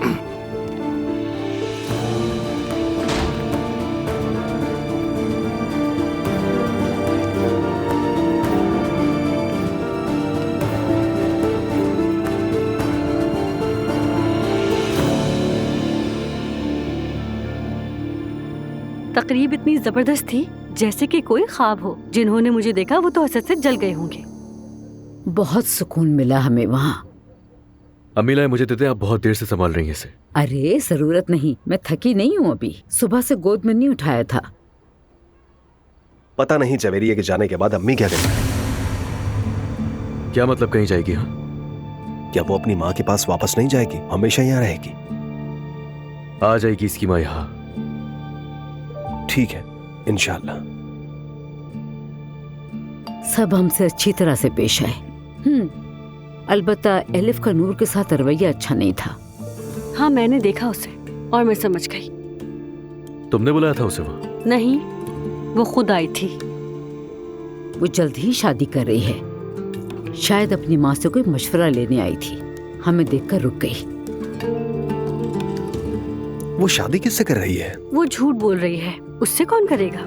तकरीब इतनी जबरदस्त थी जैसे कि कोई ख्वाब हो। जिन्होंने मुझे देखा वो तो हसरत से जल गए होंगे। बहुत सुकून मिला हमें वहाँ। अमीला, मुझे देते, आप बहुत देर से संभाल रही हैं इसे। अरे जरूरत नहीं, मैं थकी नहीं हूँ अभी। सुबह से गोद में नहीं उठाया था। पता नहीं जवेरिया के जाने के बाद अम्मी क्या करेंगी। क्या मतलब कहीं जाएगी? हाँ, क्या वो अपनी माँ के पास वापस नहीं जाएगी? हमेशा यहाँ रहेगी? आ जाएगी इसकी माँ यहाँ। ठीक है, इंशाल्लाह। सब हमसे अच्छी तरह से पेश आए। अलबत्ता एलिफ का नूर के साथ रवैया अच्छा नहीं था। हाँ, मैंने देखा उसे और मैं समझ गई। तुमने बुलाया था उसे वहाँ? नहीं, वो खुद आई थी। वो जल्द ही शादी कर रही है। शायद अपनी माँ से कोई मशवरा लेने आई थी। हमें देखकर रुक गई। वो शादी किससे कर रही है? वो झूठ बोल रही है। उससे कौन करेगा?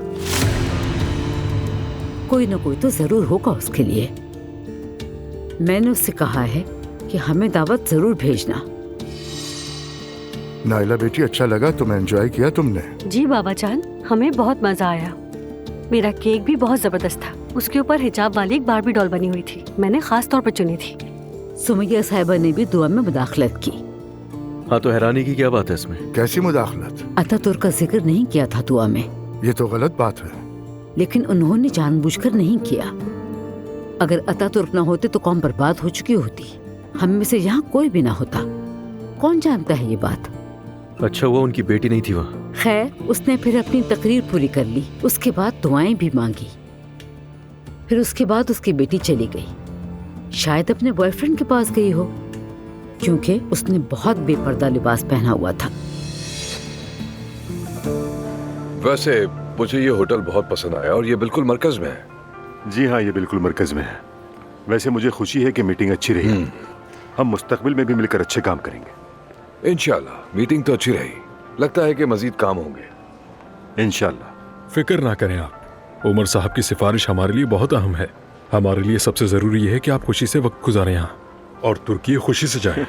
कोई ना कोई तो जरूर होगा उसके लिए। मैंने उससे कहा है कि हमें दावत जरूर भेजना। नाइला बेटी, अच्छा लगा? तुम्हें एंजॉय किया तुमने? जी बाबा जान, हमें बहुत मजा आया। मेरा केक भी बहुत जबरदस्त था। उसके ऊपर हिजाब वाली एक बारबी डॉल बनी हुई थी। मैंने खास तौर पर चुनी थी। सुमैया साहिबा ने भी दुआ में मुदाखलत की। हाँ, तो हैरानी की क्या बात है इसमें? कैसी मुदाखलत? अतातुर्क का जिक्र नहीं किया था दुआ में। ये तो गलत बात है। लेकिन उन्होंने जानबूझकर नहीं किया। अगर अतातुर्क न होते तो कौम बर्बाद हो चुकी होती। हम में से यहाँ कोई भी ना होता। कौन जानता है ये बात? अच्छा हुआ उनकी बेटी नहीं थी वहाँ। खैर, उसने फिर अपनी तकरीर पूरी कर ली। उसके बाद दुआएं भी मांगी। फिर उसके बाद उसकी बेटी चली गई। शायद अपने बॉयफ्रेंड के पास गई हो, क्योंकि उसने बहुत बेपर्दा लिबास पहना हुआ था। वैसे मुझे ये होटल बहुत पसंद आया और ये बिल्कुल मरकज में है। जी हाँ, ये बिल्कुल मरकज में है। वैसे मुझे खुशी है कि मीटिंग अच्छी रही। हम मुस्तकबिल में भी मिलकर अच्छे काम करेंगे। इंशाल्लाह। मीटिंग तो अच्छी रही, लगता है कि मजीद काम होंगे। इंशाल्लाह। फिक्र ना करें आप। उमर साहब की सिफारिश हमारे लिए बहुत अहम है। हमारे लिए सबसे जरूरी है कि आप खुशी से वक्त गुजारें यहाँ और तुर्की खुशी से जाएं।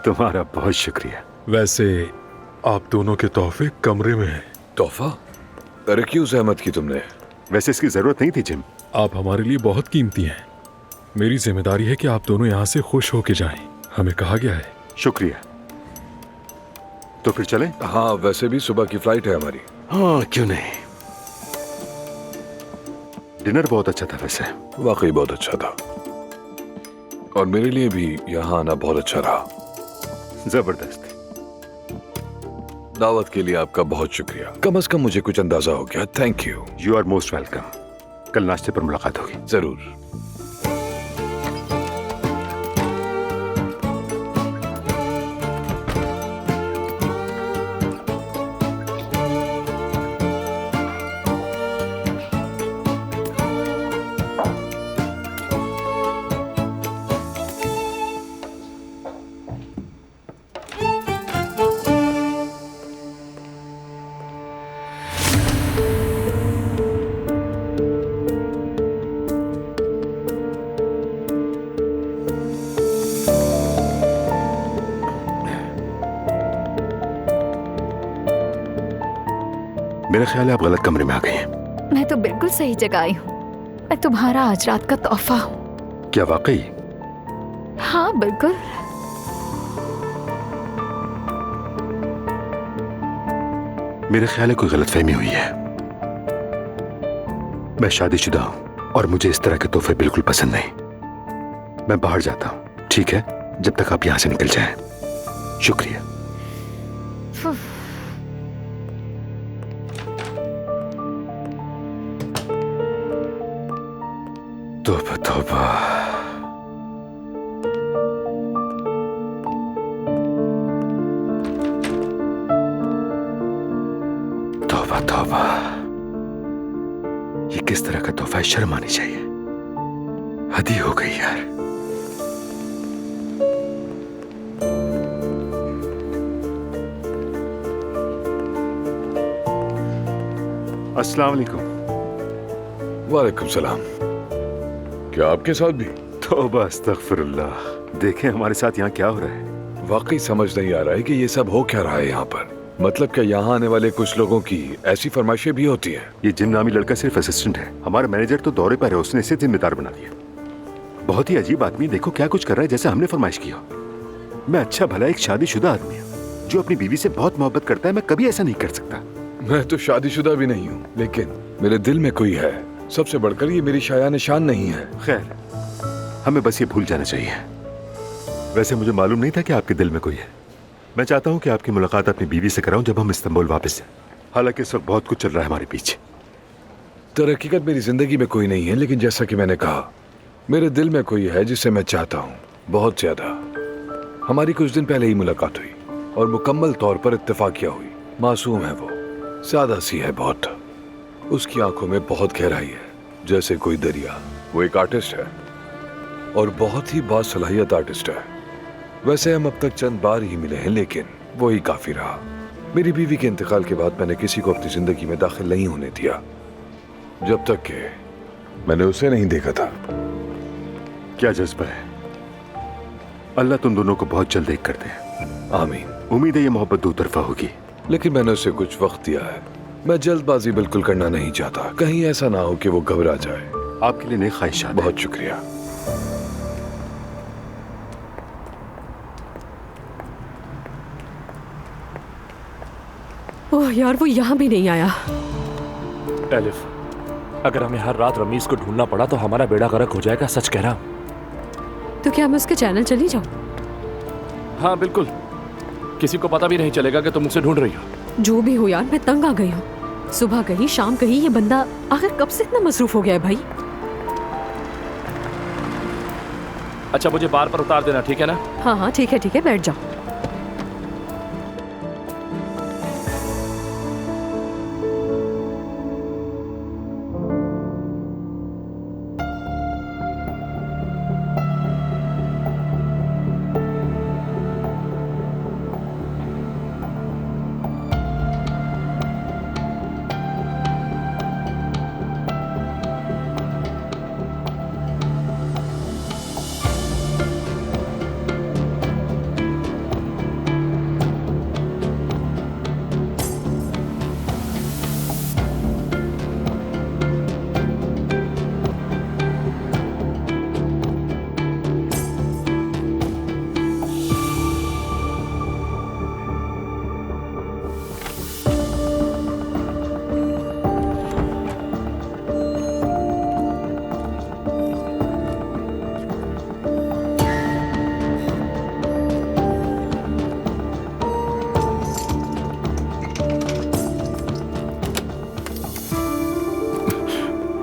तुम्हारा बहुत शुक्रिया। वैसे आप दोनों के तोहफे कमरे में हैं। तोहफा? अरे क्यों जहमत की तुमने? वैसे इसकी जरूरत नहीं थी जिम। आप हमारे लिए बहुत कीमती हैं। मेरी जिम्मेदारी है कि आप दोनों यहाँ से खुश होके जाएं। हमें कहा गया है। शुक्रिया। तो फिर चलें? हाँ, वैसे भी सुबह की फ्लाइट है हमारी। हाँ, क्यों नहीं। डिनर बहुत अच्छा था वैसे। वाकई बहुत अच्छा था, और मेरे लिए भी यहाँ आना बहुत अच्छा रहा। जबरदस्त। दावत के लिए आपका बहुत शुक्रिया। कम से कम मुझे कुछ अंदाजा हो गया। Thank you. You are most welcome. कल नाश्ते पर मुलाकात होगी। जरूर। मेरा ख्याल है आप गलत कमरे में आ गई हैं। मैं तो बिल्कुल सही जगह आई हूँ। मैं तुम्हारा आज रात का तोहफा हूँ। क्या वाकई? हाँ बिल्कुल। मेरा ख्याल है कोई गलतफहमी हुई है। मैं शादीशुदा हूं और मुझे इस तरह के तोहफे बिल्कुल पसंद नहीं। मैं बाहर जाता हूं, ठीक है? जब तक आप यहां से निकल जाएं। शुक्रिया। तौबा तौबा। तौबा तौबा। ये किस तरह का तोहफा है? शर्म आनी चाहिए। हद ही हो गई यार। अस्सलाम वालेकुम। वालेकुम सलाम। क्या आपके साथ भी? तौबा अस्तगफिरुल्लाह। देखें हमारे साथ यहाँ क्या हो रहा है। वाकई समझ नहीं आ रहा है कि ये सब हो क्या रहा है यहाँ पर। मतलब क्या यहाँ आने वाले कुछ लोगों की ऐसी फरमाइशें भी होती हैं? ये जिम नामी लड़का सिर्फ असिस्टेंट है। हमारा मैनेजर तो दौरे पर है, उसने इसे जिम्मेदार बना दिया। बहुत ही अजीब आदमी। देखो क्या कुछ कर रहा है, जैसे हमने फरमाइश किया। मैं अच्छा भला एक शादीशुदा आदमी हूँ जो अपनी बीवी से बहुत मोहब्बत करता है। मैं कभी ऐसा नहीं कर सकता। मैं तो शादीशुदा भी नहीं हूँ, लेकिन मेरे दिल में कोई है। सबसे बढ़कर ये मेरी शाया निशान नहीं है। खैर, हमें बस ये भूल जाना चाहिए। वैसे मुझे मालूम नहीं था कि आपके दिल में कोई है। मैं चाहता हूँ कि आपकी मुलाकात अपनी बीवी से कराऊं जब हम इस्तांबुल वापस जाएं। हालांकि इस वक्त बहुत कुछ चल रहा है हमारे पीछे। तो हकीकत मेरी जिंदगी में कोई नहीं है, लेकिन जैसा कि मैंने कहा, मेरे दिल में कोई है जिसे मैं चाहता हूँ बहुत ज्यादा। हमारी कुछ दिन पहले ही मुलाकात हुई और मुकम्मल तौर पर इत्तेफाकिया हुई। मासूम है वो, सादा सी है बहुत। उसकी आंखों में बहुत गहराई है, जैसे कोई दरिया। वो एक आर्टिस्ट है और बहुत ही बासलाहियत आर्टिस्ट है। वैसे हम अब तक चंद बार ही मिले हैं, लेकिन वो ही काफी रहा। मेरी बीवी के इंतकाल के बाद मैंने किसी को अपनी जिंदगी में दाखिल नहीं होने दिया जब तक कि मैंने उसे नहीं देखा था। क्या जज्बा है। अल्लाह तुम दोनों को बहुत जल्द एक कर दे। आमीन। उम्मीद है ये मोहब्बत दो तरफा होगी। लेकिन मैंने उसे कुछ वक्त दिया है। मैं जल्दबाजी बिल्कुल करना नहीं चाहता। कहीं ऐसा ना हो कि वो घबरा जाए। आपके लिए नेक ख्वाहिशात। बहुत शुक्रिया। ओह यार, वो यहाँ भी नहीं आया। एलिफ, अगर हमें हर रात रमीज को ढूंढना पड़ा तो हमारा बेड़ा गर्क हो जाएगा। सच कह रहा। तो क्या मैं उसके चैनल चली जाऊँ? हाँ बिल्कुल। किसी को पता भी नहीं चलेगा कि तुम मुझसे ढूंढ रही हो। जो भी हो यार, मैं तंग आ गई हूँ। सुबह कहीं शाम कहीं, ये बंदा आखिर कब से इतना मसरूफ हो गया है भाई। अच्छा, मुझे बार पर उतार देना, ठीक है ना? हाँ हाँ ठीक है, बैठ जाओ।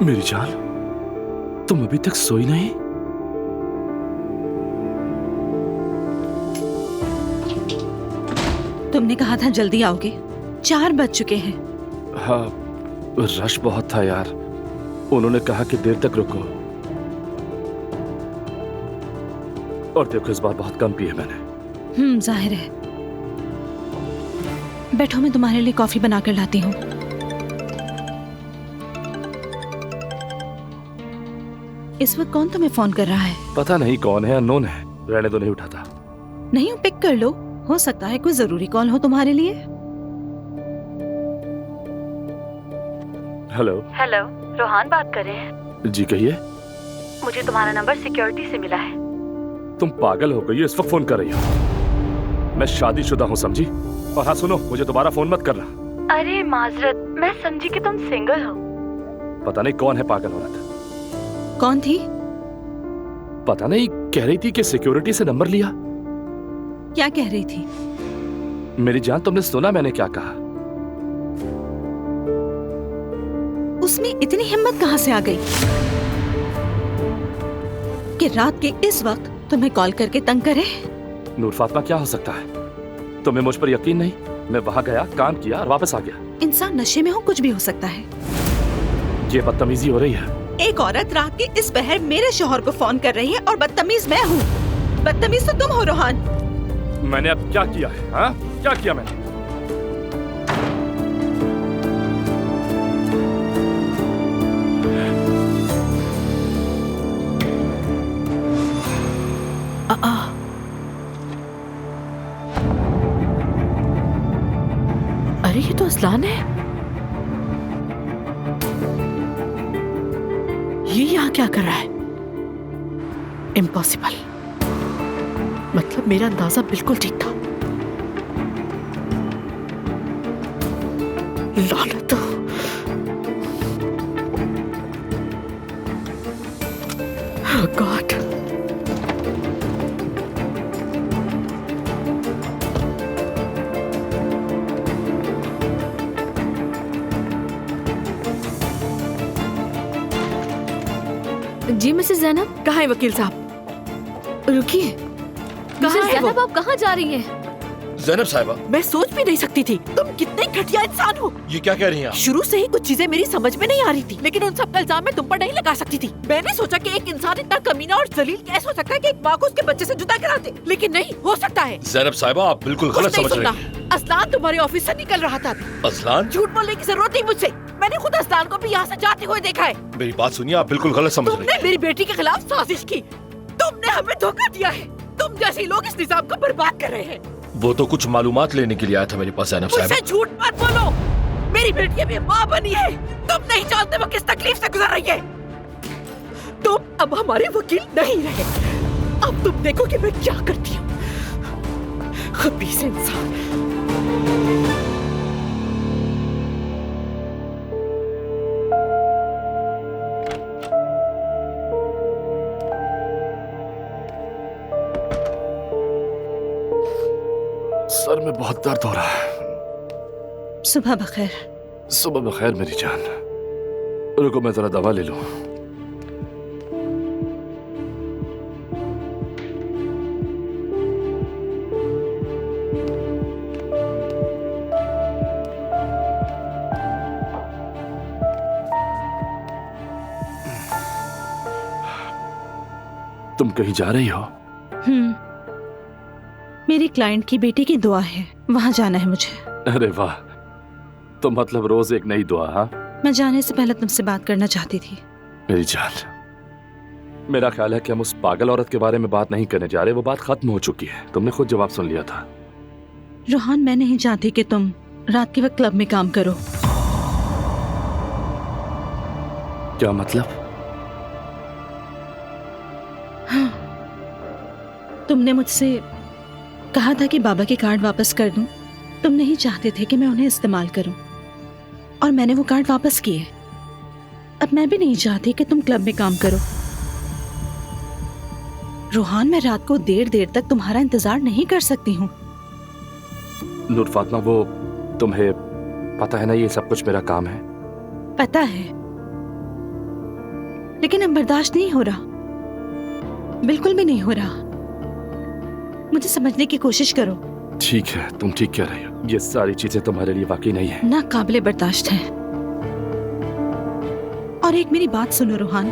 मेरी जान, तुम अभी तक सोई नहीं? तुमने कहा था जल्दी आओगे, 4 बज चुके हैं। हाँ, रश बहुत था यार। उन्होंने कहा कि देर तक रुको, और देखो इस बार बहुत कम पी है मैंने। जाहिर है। बैठो, मैं तुम्हारे लिए कॉफी बनाकर लाती हूँ। इस वक्त कौन तुम्हें फोन कर रहा है? पता नहीं कौन है, अननोन है। रहने दो, नहीं उठाता। नहीं, पिक कर लो, हो सकता है कोई जरूरी कॉल हो तुम्हारे लिए। हेलो। हेलो, रोहान बात कर रहे हैं? जी कहिए। मुझे तुम्हारा नंबर सिक्योरिटी से मिला है। तुम पागल हो गई हो, इस वक्त फोन कर रही हो? मैं शादीशुदा हूँ, समझी? और हाँ सुनो, मुझे दोबारा फोन मत करना। अरे माजरत, मैं समझी कि तुम सिंगल हो। पता नहीं कौन है पागल औरत। कौन थी? पता नहीं, कह रही थी कि सिक्योरिटी से नंबर लिया। क्या कह रही थी? मेरी जान, तुमने सुना मैंने क्या कहा? उसमें इतनी हिम्मत कहाँ से आ गई कि रात के इस वक्त तुम्हें कॉल करके तंग करे? नूर फातिमा, क्या हो सकता है? तुम्हें मुझ पर यकीन नहीं? मैं वहां गया, काम किया और वापस आ गया। इंसान नशे में हो, कुछ भी हो सकता है। ये बदतमीजी हो रही है। एक औरत रात के इस पहर मेरे शौहर को फोन कर रही है और बदतमीज मैं हूँ। बदतमीज तो तुम हो रोहान। मैंने अब क्या किया है? हाँ, क्या किया मैंने? अरे ये तो असलान है। ये यहाँ क्या कर रहा है? इम्पॉसिबल। मतलब मेरा अंदाजा बिल्कुल ठीक था। लानत। Oh God. जी मिसेस जैनब। कहाँ है वकील साहब? रुकिए, मिसेस जैनब, आप कहाँ जा रही हैं? जैनब साहिबा, मैं सोच भी नहीं सकती थी तुम कितने घटिया इंसान हो। ये क्या कह रही हैं आप? शुरू से ही कुछ चीजें मेरी समझ में नहीं आ रही थी, लेकिन उन सब का इल्जाम मैं तुम पर नहीं लगा सकती थी। मैंने सोचा कि एक इंसान इतना कमीना और जलील कैसे हो सकता है कि एक माँ को उसके बच्चे से जुदा करा दे, लेकिन नहीं हो सकता है। जैनब साहिबा, आप बिल्कुल गलत समझ रही हैं। असलान तुम्हारे ऑफिस से निकल रहा था। असलान? झूठ बोलने की जरूरत नहीं मुझसे। मैंने खुद असलान को भी यहाँ से जाते हुए देखा है। मेरी बात सुनिए, आप बिल्कुल गलत समझ रही हैं। तुमने मेरी बेटी के खिलाफ साजिश की। तुमने हमें धोखा दिया है। तुम जैसे लोग इस निजाम को बर्बाद कर रहे हैं। वो तो कुछ मालूमात लेने के लिए आया था मेरे पास जैनब साहिबा। मुझसे झूठ मत बोलो। मेरी बेटी अभी माँ बनी है। तुम नहीं जानते वो किस तकलीफ से गुजर रही है। तुम अब हमारे वकील नहीं रहे। अब तुम देखो कि मैं क्या करती हूँ। खबीस इंसान। सर में बहुत दर्द हो रहा है। सुबह बखैर। सुबह बखैर मेरी जान। रुको मैं जरा दवा ले लूं। तुम कहीं जा रही हो? मेरी क्लाइंट की बेटी की दुआ है, वहाँ जाना है मुझे। अरे वाह, तो मतलब रोज एक नई दुआ? हाँ, मैं जाने से पहले तुमसे बात करना चाहती थी। मेरी जान, मेरा ख्याल है कि हम उस पागल औरत के बारे में बात नहीं करने जा रहे। वो बात खत्म हो चुकी है। तुमने खुद जवाब सुन लिया था। रोहान, मैं नहीं चाहती कि तुम रात के वक्त क्लब में काम करो। क्या मतलब? हाँ, तुमने मुझसे कहा था कि बाबा के कार्ड वापस कर दूं। तुम नहीं चाहते थे कि मैं उन्हें इस्तेमाल करूं, और मैंने वो कार्ड वापस किए। अब मैं भी नहीं चाहती कि तुम क्लब में काम करो। रोहान, मैं रात को देर देर तक तुम्हारा इंतजार नहीं कर सकती हूँ। नूर फातिमा, वो तुम्हें पता है ना, ये सब कुछ मेरा काम है। पता है, लेकिन अब बर्दाश्त नहीं हो रहा, बिल्कुल भी नहीं हो रहा। मुझे समझने की कोशिश करो। ठीक है, तुम ठीक कह रही हो। ये सारी चीजें तुम्हारे लिए वाकई नहीं है। ना काबिले बर्दाश्त है। और एक मेरी बात सुनो रोहान,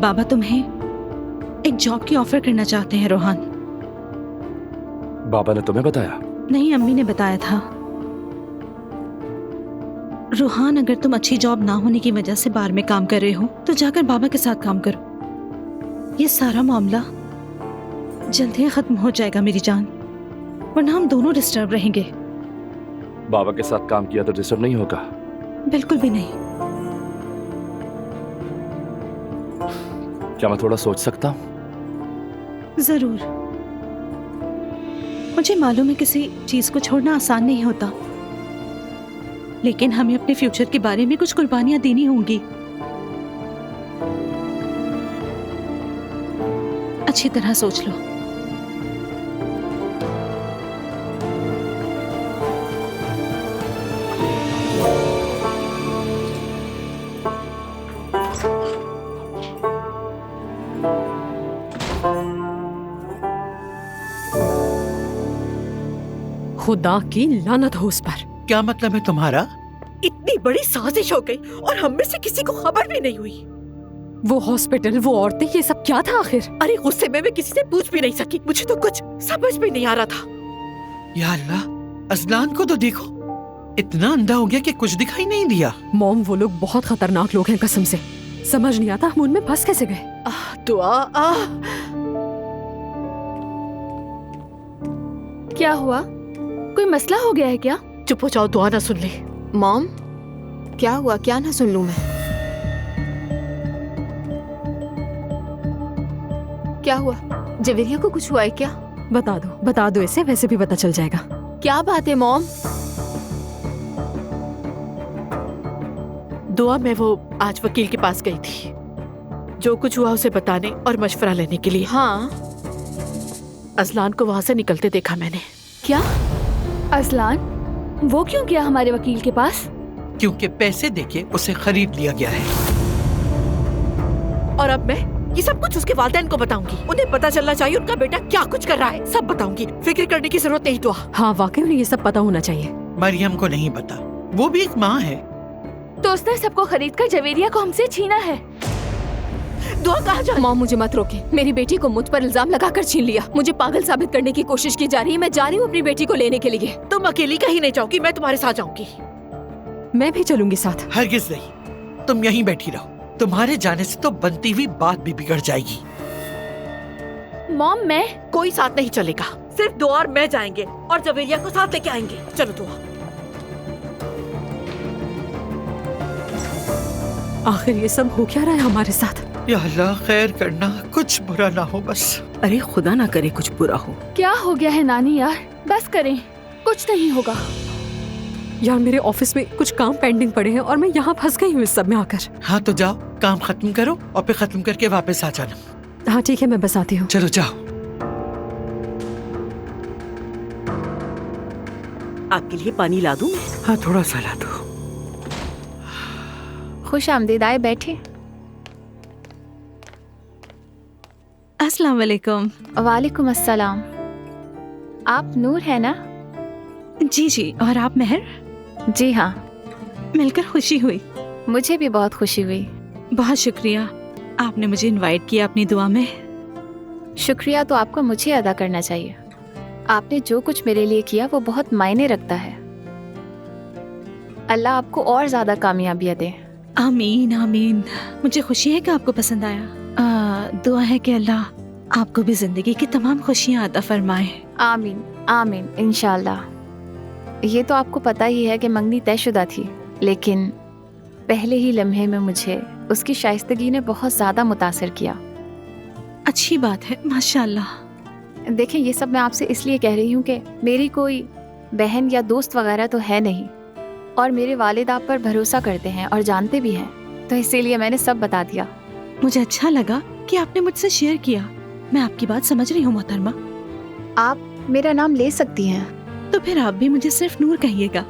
बाबा तुम्हें एक जॉब की ऑफर करना चाहते हैं रोहान। बाबा ने तुम्हें बताया? नहीं, अम्मी ने बताया था। रोहान, अगर तुम अच्छी जॉब ना होने की वजह से बार में काम कर रहे हो तो जाकर बाबा के साथ काम करो। ये सारा मामला जल्द ही खत्म हो जाएगा मेरी जान, वरना हम दोनों डिस्टर्ब रहेंगे। बाबा के साथ काम किया तो डिस्टर्ब नहीं होगा? बिल्कुल भी नहीं। क्या मैं थोड़ा सोच सकता हूँ? जरूर। मुझे मालूम है किसी चीज को छोड़ना आसान नहीं होता, लेकिन हमें अपने फ्यूचर के बारे में कुछ कुर्बानियां देनी होंगी। अच्छी तरह सोच लो। खुदा की लानत हो उस पर। क्या मतलब है तुम्हारा? इतनी बड़ी साजिश हो गई और हम में से किसी को खबर भी नहीं हुई। वो हॉस्पिटल, वो औरतें, ये सब क्या था आखिर? अरे गुस्से में मैं किसी से पूछ भी नहीं सकी। मुझे तो कुछ समझ भी नहीं आ रहा था। या अल्लाह, अजलान को तो देखो, इतना अंधा हो गया कि कुछ दिखाई नहीं दिया। मॉम, वो लोग बहुत खतरनाक लोग हैं कसम से। समझ नहीं आता हम उनमें फंस कैसे गए। दुआ क्या हुआ? कोई मसला हो गया है क्या? चुप हो जाओ, दुआ ना सुन ले। मॉम, क्या हुआ? क्या ना सुन लूं मैं? क्या हुआ? जवेरिया को कुछ हुआ है क्या? बता दो इसे, वैसे भी पता चल जाएगा। क्या बात है मॉम? दुआ, मैं वो आज वकील के पास गई थी, जो कुछ हुआ उसे बताने और मशवरा लेने के लिए। हाँ। अजलान को वहां से निकलते देखा मैंने। क्या? अजलान? वो क्यों गया हमारे वकील के पास? क्योंकि पैसे देके उसे खरीद लिया गया है। और अब मैं ये सब कुछ उसके वालिदैन को बताऊंगी। उन्हें पता चलना चाहिए उनका बेटा क्या कुछ कर रहा है। सब बताऊंगी, फिक्र करने की जरूरत नहीं। दुआ, हाँ वाकई उन्हें ये सब पता होना चाहिए। मरियम को नहीं पता, वो भी एक माँ है। तो उसने सबको खरीद कर जवेरिया को हमसे छीना है। दुआ कहाँ जा? मॉम, मुझे मत रोके। मेरी बेटी को मुझ पर इल्जाम लगाकर छीन लिया। मुझे पागल साबित करने की कोशिश की जा रही है। मैं जा रही हूँ अपनी बेटी को लेने के लिए। तुम अकेली कहीं नहीं जाओगी, मैं तुम्हारे साथ जाऊंगी। मैं भी चलूंगी साथ। हरगिज नहीं, तुम यहीं बैठी रहो। तुम्हारे जाने से तो बनती हुई बात भी बिगड़ जाएगी। मॉम, मैं कोई साथ नहीं चलेगा। सिर्फ दुआ और मैं जाएंगे और जवेरिया को साथ लेके आएंगे। चलो दुआ। आखिर ये सब हो क्या रहा है हमारे साथ? या अल्लाह, खैर करना, कुछ बुरा ना हो बस। अरे खुदा ना करे कुछ बुरा हो। क्या हो गया है नानी यार? बस करें, कुछ नहीं होगा। यार मेरे ऑफिस में कुछ काम पेंडिंग पड़े हैं और मैं यहाँ फंस गई हूँ इस सब में आकर। हाँ तो जाओ, काम खत्म करो और फिर खत्म करके वापस आ जाना। हाँ ठीक है, मैं बस आती हूँ। चलो जाओ। आपके लिए पानी ला दूं? हाँ थोड़ा सा ला दो। खुश आमदीद, आए बैठे। अस्सलाम वालेकुम। वालेकुम अस्सलाम। आप नूर है ना? जी जी। और आप मेहर? जी हाँ। मिलकर खुशी हुई। मुझे भी बहुत खुशी हुई। बहुत शुक्रिया, आपने मुझे इनवाइट किया अपनी दुआ में। शुक्रिया तो आपको मुझे अदा करना चाहिए। आपने जो कुछ मेरे लिए किया वो बहुत मायने रखता है। अल्लाह आपको और ज्यादा कामयाबियां दे। आमीन आमीन। मुझे खुशी है कि आपको पसंद आया। दुआ है कि अल्लाह आपको भी जिंदगी की तमाम खुशियां अता फरमाए। आमीन आमीन इंशाल्लाह। ये तो आपको पता ही है कि मंगनी तयशुदा थी, लेकिन पहले ही लम्हे में मुझे उसकी शाइस्तगी ने बहुत ज्यादा मुतासिर किया। अच्छी बात है, माशाल्लाह। देखें, ये सब मैं आपसे इसलिए कह रही हूँ कि मेरी कोई बहन या दोस्त वगैरह तो है नहीं, और मेरे वालिद आप पर भरोसा करते हैं और जानते भी हैं, तो इसीलिए मैंने सब बता दिया। मुझे अच्छा लगा कि आपने मुझसे शेयर किया। मैं आपकी बात समझ रही हूँ मोहतरमा। आप मेरा नाम ले सकती हैं। तो फिर आप भी मुझे सिर्फ नूर कहिएगा।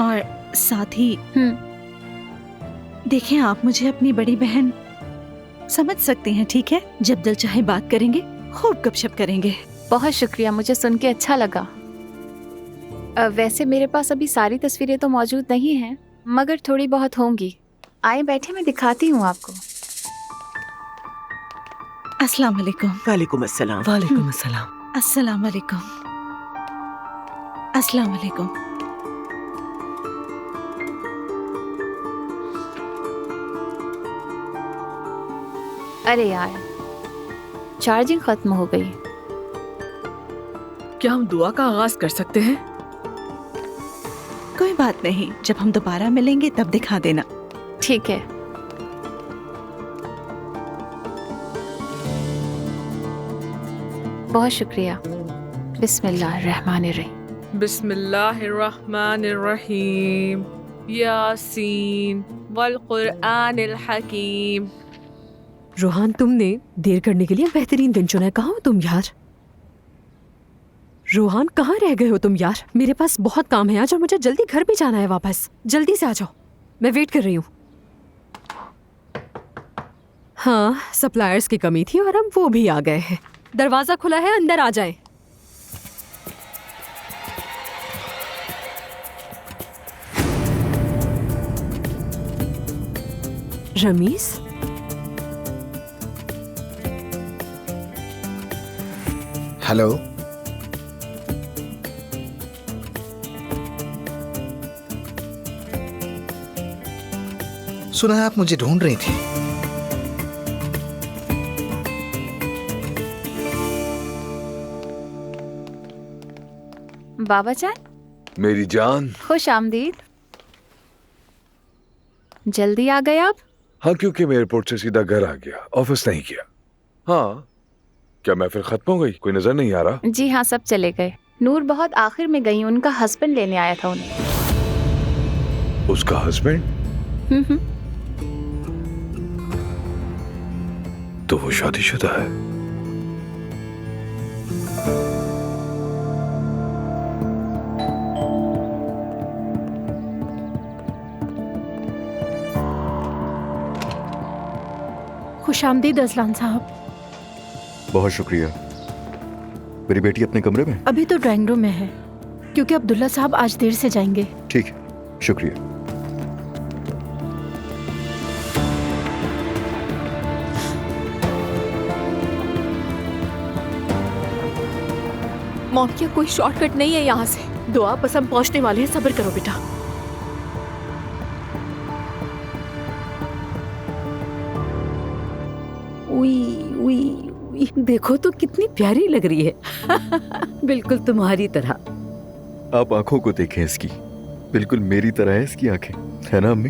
और साथ ही देखें, आप मुझे अपनी बड़ी बहन समझ सकती हैं, ठीक है? जब दिल चाहे बात करेंगे, खूब गपशप करेंगे। बहुत शुक्रिया, मुझे सुन के अच्छा लगा। वैसे मेरे पास अभी सारी तस्वीरें तो मौजूद नहीं हैं, मगर थोड़ी बहुत होंगी। आए बैठे, मैं दिखाती हूँ आपको। अस्सलाम वालेकुम। वालेकुम अस्सलाम। वालेकुम अस्सलाम। अस्सलाम वालेकुम। अस्सलाम वालेकुम। अरे यार, चार्जिंग खत्म हो गई। क्या हम दुआ का आगाज कर सकते हैं? कोई बात नहीं, जब हम दोबारा मिलेंगे तब दिखा देना। ठीक है। बहुत शुक्रिया। बिस्मिल्लाहिर्रहमानिर्रहीम। बिस्मिल्लाहिर्रहमानिर्रहीम। यासीन वल कुरआनिल हकीम। रोहान, तुमने देर करने के लिए बेहतरीन दिन चुना है। कहाँ हो तुम यार? रोहान, कहाँ रह गए हो तुम यार? मेरे पास बहुत काम है आज और मुझे जल्दी घर भी जाना है वापस। जल्दी से आ जाओ, मैं वेट कर रही हूँ। हाँ, सप्लायर्स की कमी थी और अब वो भी आ गए हैं। दरवाजा खुला है, अंदर आ जाएं। रमीज, हेलो। सुना है आप मुझे ढूंढ रही थी। बाबा जान, मेरी जान। खुश आमदीद। जल्दी आ गए आप? हाँ, क्योंकि मैं एयरपोर्ट से सीधा घर आ गया, ऑफिस नहीं किया। हाँ, क्या महफिल खत्म हो गई? कोई नजर नहीं आ रहा? जी हाँ, सब चले गए। नूर बहुत आखिर में गई, उनका हस्बैंड लेने आया था उन्हें। उसका हस्बैंड? तो वो शादीशुदा है। खुशामदीद असलान साहब। बहुत शुक्रिया। मेरी बेटी अपने कमरे में? अभी तो ड्राइंग रूम में है, क्योंकि अब्दुल्ला साहब आज देर से जाएंगे। ठीक है, शुक्रिया। मॉम, क्या कोई शॉर्टकट नहीं है यहाँ से? दुआ बस हम पहुँचने वाले हैं, सब्र करो बेटा। देखो तो कितनी प्यारी लग रही है। बिल्कुल तुम्हारी तरह। आप आंखों को देखें इसकी, बिल्कुल मेरी तरह है इसकी आंखें, है ना अम्मी?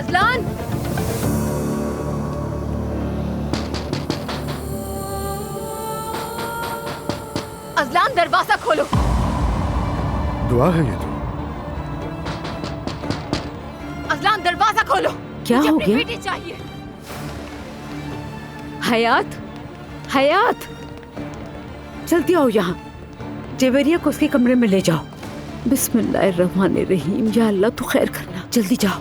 अजलान, अजलान दरवाजा खोलो। दुआ है ये तो। अजलान दरवाजा खोलो। क्या मुझे हो अपनी गया? बेटी चाहिए। हयात, हयात, जल्दी आओ यहाँ। जेवरिया को उसके कमरे में ले जाओ। बिस्मिल्लाहिर्रहमानिर्रहीम। या अल्लाह, तू खैर करना, जल्दी जाओ।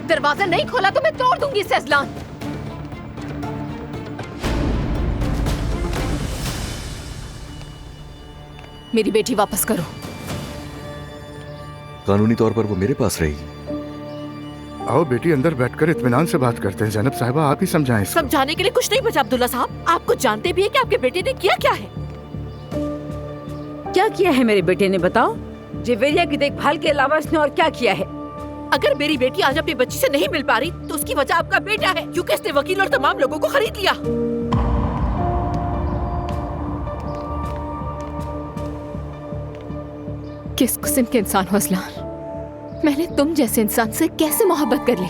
दरवाजा नहीं खोला तो मैं तोड़ दूंगी इसे। अजलान, मेरी बेटी वापस करो। कानूनी तौर पर वो मेरे पास रहेगी। आओ बेटी, अंदर बैठकर इत्मीनान से बात करते हैं। जैनब साहिबा, आप ही समझाएं इसको। समझाने के लिए कुछ नहीं बचा अब्दुल्ला साहब। आपको जानते भी है कि आपके बेटे ने किया क्या है। क्या किया है मेरे बेटे ने, बताओ? जेवेरिया की देखभाल के अलावा इसने और क्या किया है? अगर मेरी बेटी आज अपनी बच्ची से नहीं मिल पा रही तो उसकी वजह आपका बेटा है, क्योंकि इसने वकील और तमाम लोगों को खरीद लिया। किस किस्म के इंसान हो अजलान? मैंने तुम जैसे इंसान से कैसे मोहब्बत कर ली?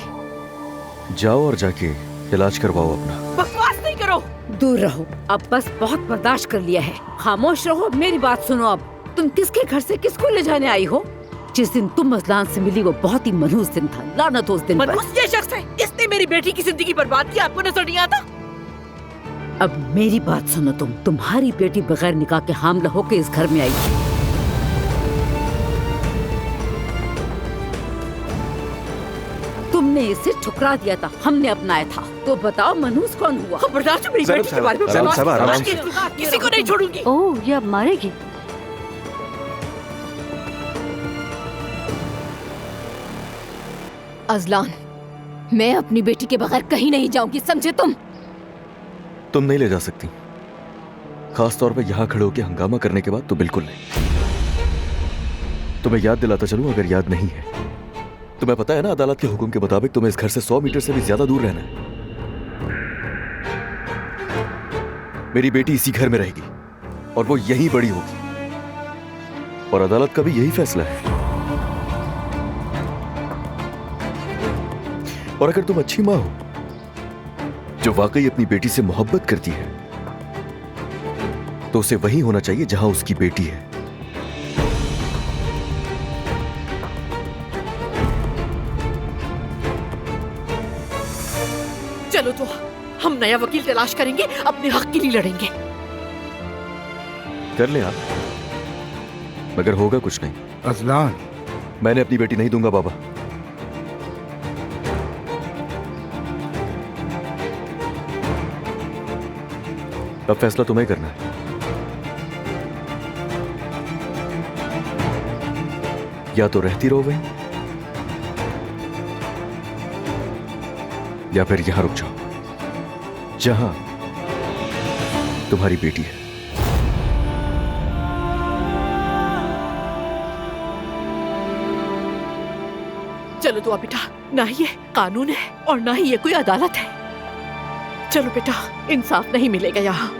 जाओ और जाके इलाज करवाओ अपना। बकवास नहीं करो। दूर रहो, अब बस बहुत बर्दाश्त कर लिया है। खामोश रहो, मेरी बात सुनो। अब तुम किसके घर से किसको ले जाने आई हो? जिस दिन तुम अजलान से मिली वो बहुत ही मनहूस दिन था। लानत हो उस दिन पर। मनहूस ये शख्स है, इसने मेरी बेटी की जिंदगी बर्बाद की। आपको नजर नहीं आता? अब मेरी बात सुनो, तुम्हारी बेटी बगैर निकाह के हामला होकर इस घर में आई थी। तुमने इसे ठुकरा दिया था, हमने अपनाया था। तो बताओ मनहूस कौन हुआ? खबरदार जो मेरी बेटी के बारे में किसी को नहीं छोड़ूंगी। ओह, ये अब मारेगी? अजलान, मैं अपनी बेटी के बगैर कहीं नहीं जाऊंगी, समझे तुम? तुम नहीं ले जा सकती, खास तौर पे यहाँ खड़े होकर हंगामा करने के बाद तो बिल्कुल नहीं। तुम्हें याद दिलाता चलूं अगर याद नहीं है। तुम्हें पता है ना, अदालत के हुक्म के मुताबिक तुम्हें इस घर से 100 मीटर से भी ज्यादा दूर रहना है। मेरी बेटी इसी घर में रहेगी और वो यहीं बड़ी होगी, और अदालत का भी यही फैसला है। और अगर तुम अच्छी मां हो जो वाकई अपनी बेटी से मोहब्बत करती है, तो उसे वही होना चाहिए जहां उसकी बेटी है। चलो तो हम नया वकील तलाश करेंगे, अपने हक के लिए लड़ेंगे। कर ले आप, मगर होगा कुछ नहीं। अजलान, मैंने अपनी बेटी नहीं दूंगा बाबा। अब फैसला तुम्हें करना है। या तो रहती रहो वहीं, या फिर यहां रुक जाओ जहां तुम्हारी बेटी है। चलो तो बेटा, ना ही ये कानून है और ना ही ये कोई अदालत है। चलो बेटा, इंसाफ नहीं मिलेगा यहाँ।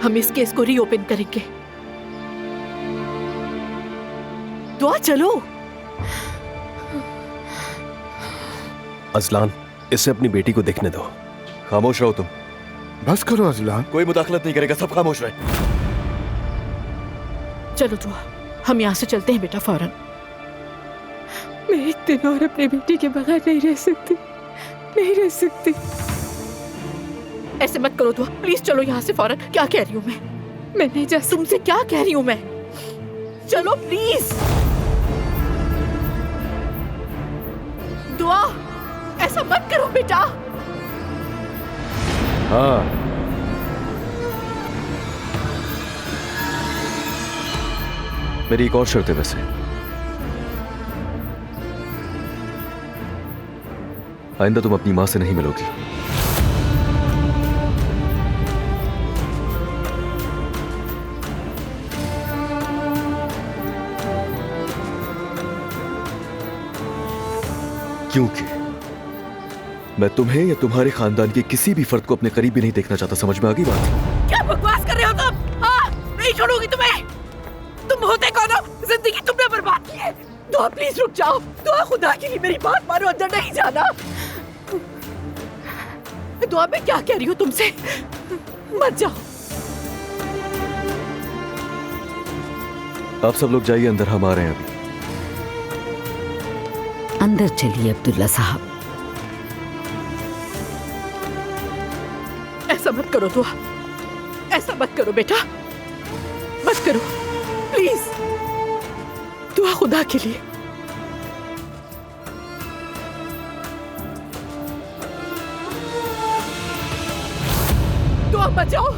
हम इस केस को रीओपन करेंगे। दुआ चलो। अजलान, इसे अपनी बेटी को देखने दो। खामोश रहो तुम। बस करो अजलान। कोई मुदाखलत नहीं करेगा, सब खामोश रहे। चलो दुआ, हम यहाँ से चलते हैं बेटा फौरन। मैं एक दिन और अपनी बेटी के बगैर नहीं रह सकती, नहीं रह सकती। ऐसे मत करो दुआ, प्लीज चलो यहाँ से फौरन। क्या कह रही हूँ मैं नहीं जा। तुमसे क्या कह रही हूँ मैं? चलो प्लीज। दुआ, ऐसा मत करो बेटा। हाँ, मेरी एक और शर्त है वैसे। आइंदा तुम अपनी मां से नहीं मिलोगी। क्योंकि मैं तुम्हें या तुम्हारे खानदान के किसी भी फर्द को अपने करीब भी नहीं देखना चाहता। समझ में आ गई बात? क्या बकवास कर रहे हो तुम? हाँ, नहीं छोड़ूंगी तुम्हें। तुम होते कौन हो? जिंदगी तुमने बर्बाद की है। दुआ प्लीज रुक जाओ। दुआ, खुदा के लिए मेरी बात मानो, अंदर नहीं जाना। दुआ, मैं क्या कह रही हूँ तुमसे? मत जाओ। आप सब लोग जाइए अंदर, हम आ रहे हैं अभी। अंदर चलिए अब्दुल्ला साहब। ऐसा मत करो दुआ, ऐसा मत करो बेटा, मत करो प्लीज। दुआ, खुदा के लिए। दुआ, मत जाओ।